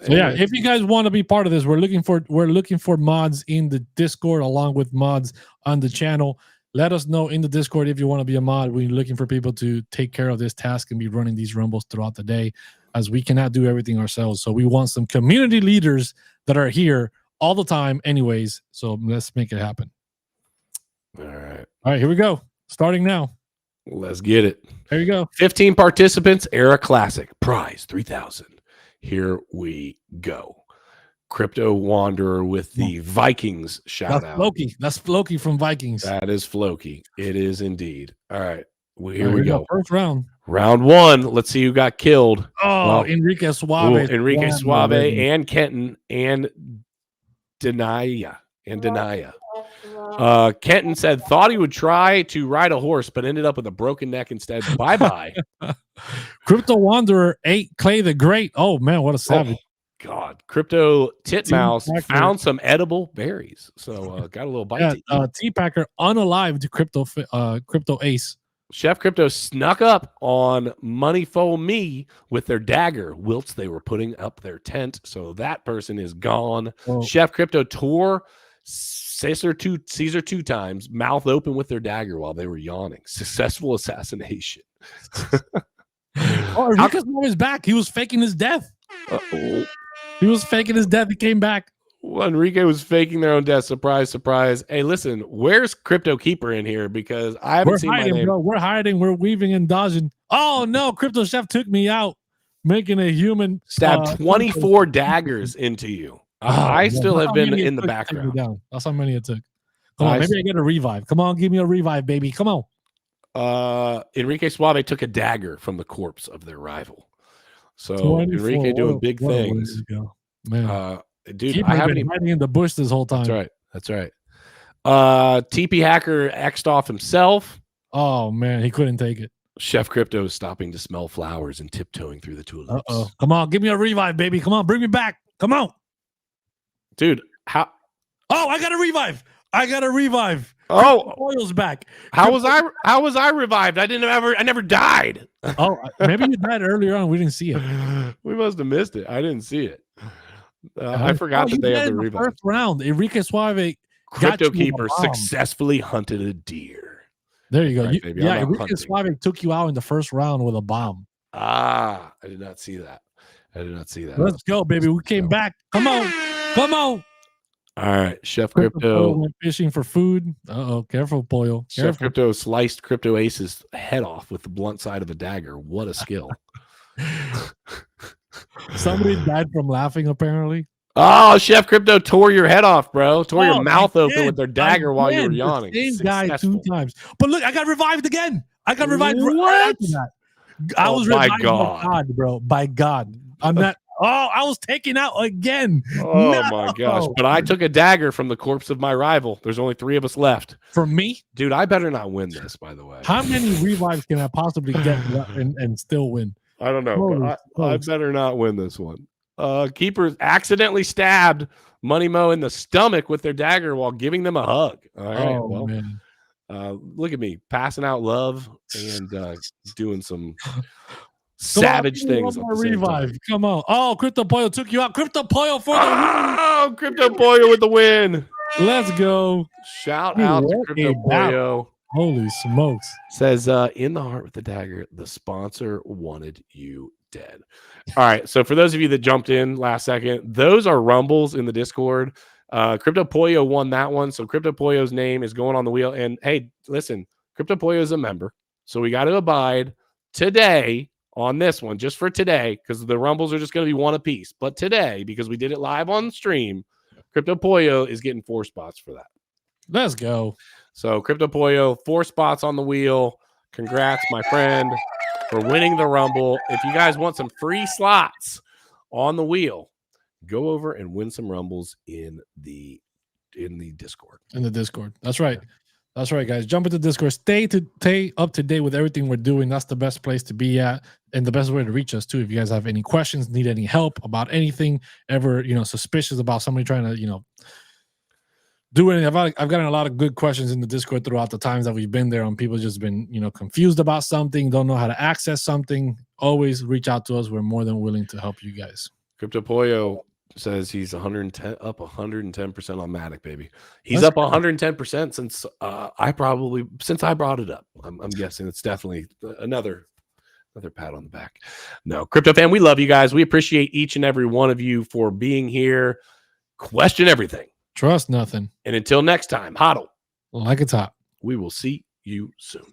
If you guys want to be part of this, we're looking for mods in the Discord along with mods on the channel. Let us know in the Discord if you want to be a mod. We're looking for people to take care of this task and be running these rumbles throughout the day, as we cannot do everything ourselves. So we want some community leaders that are here all the time anyways. So let's make it happen. All right, here we go. Starting now. Let's get it. There you go. 15 participants, Era Classic, prize 3,000. Here we go. Crypto Wanderer with the Vikings shout out. Floki. That's Floki from Vikings. That is Floki. It is indeed. All right. Well, here we go. First round. Round one. Let's see who got killed. Enrique Suave. Enrique Suave and Kenton and Denaya. Kenton said thought he would try to ride a horse, but ended up with a broken neck instead. Bye-bye. Crypto Wanderer ate Clay the Great. Oh, man, what a savage. God. Crypto Titmouse found some edible berries. So got a little bite. T-Packer unalived Crypto Ace. Chef Crypto snuck up on Money For Me with their dagger whilst they were putting up their tent. So that person is gone. Oh. Chef Crypto tore Caesar two times, mouth open with their dagger while they were yawning. Successful assassination. Enrique's always back. He was faking his death. He was faking his death. He came back. Well, Enrique was faking their own death. Surprise, surprise. Hey, listen, where's CryptoKeeper in here? Because I haven't seen my name. Bro. We're hiding. We're weaving and dodging. Oh, no. Crypto Chef took me out, making a human. Stabbed 24 daggers into you. I still have been in the background. That's how many it took. Come on, maybe I get a revive. Come on, give me a revive, baby. Come on. Enrique Suave took a dagger from the corpse of their rival. So Enrique doing big things. Man. Dude, I haven't been hiding in the bush this whole time. That's right. TP Hacker X'd off himself. Oh man, he couldn't take it. Chef Crypto is stopping to smell flowers and tiptoeing through the tulips. Come on, give me a revive, baby. Come on, bring me back. Come on. Dude, how? Oh, I got a revive. Oh, oil's back. How was I revived? I never died. Oh, maybe you died earlier on. We didn't see it. We must have missed it. I didn't see it. I forgot that they had the revive. First round, Enrique Suave, CryptoKeeper successfully hunted a deer. There you go. Right, Enrique Suave took you out in the first round with a bomb. I did not see that. Let's go, baby. We came back. Come on. All All right, Chef Pollo Crypto. went fishing for food. Uh-oh, careful, Pollo. Chef Careful. Crypto sliced Crypto Ace's head off with the blunt side of a dagger. What a skill. Somebody died from laughing, apparently. Oh, Chef Crypto tore your head off, bro. Tore your mouth open did. with their dagger while you were The yawning. Same guy Successful. 2 times. But look, I got revived again. I got revived right What? after that. I Oh, was by revived God. by God, bro. By God. I'm not. Oh, I was taken out again. Oh No. my gosh. But I took a dagger from the corpse of my rival. There's only 3 of us left. From me? Dude, I better not win this, by the way. How many revives can I possibly get and still win? I don't know. Holy But I smokes. better not win this one. Keeper accidentally stabbed Money Mo in the stomach with their dagger while giving them a hug. All right. Oh, Well, man. look at me passing out love and doing some savage things. One At more the same revive. time. Come on. Oh, Crypto Pollo took you out. Crypto Pollo for the win. Oh, Crypto Pollo with the win. Let's go. Shout Dude, out to what Crypto a battle. Pollo. Holy smokes. Says, in the heart with the dagger, the sponsor wanted you dead. All right. So for those of you that jumped in last second, those are rumbles in the Discord. Crypto Pollo won that one. So Crypto Pollo's name is going on the wheel. And hey, listen, Crypto Pollo is a member. So we got to abide today on this one, just for today, because the rumbles are just going to be one apiece. But today, because we did it live on stream, Crypto Pollo is getting 4 spots for that. Let's go. So Crypto Pollo, 4 spots on the wheel. Congrats, my friend, for winning the rumble. If you guys want some free slots on the wheel, go over and win some rumbles in the Discord. In the Discord. That's right. That's right, guys. Jump into Discord. Stay up to date with everything we're doing. That's the best place to be at, and the best way to reach us too. If you guys have any questions, need any help about anything, ever suspicious about somebody trying to do anything. I've gotten a lot of good questions in the Discord throughout the times that we've been there. On people just been confused about something, don't know how to access something. Always reach out to us. We're more than willing to help you guys. Crypto Pollo says he's 110 up 110% on Matic, baby. He's up 110% since I brought it up. I'm guessing it's definitely another pat on the back. No, Crypto Fan, we love you guys. We appreciate each and every one of you for being here. Question everything. Trust nothing. And until next time, HODL. Like it's hot. We will see you soon.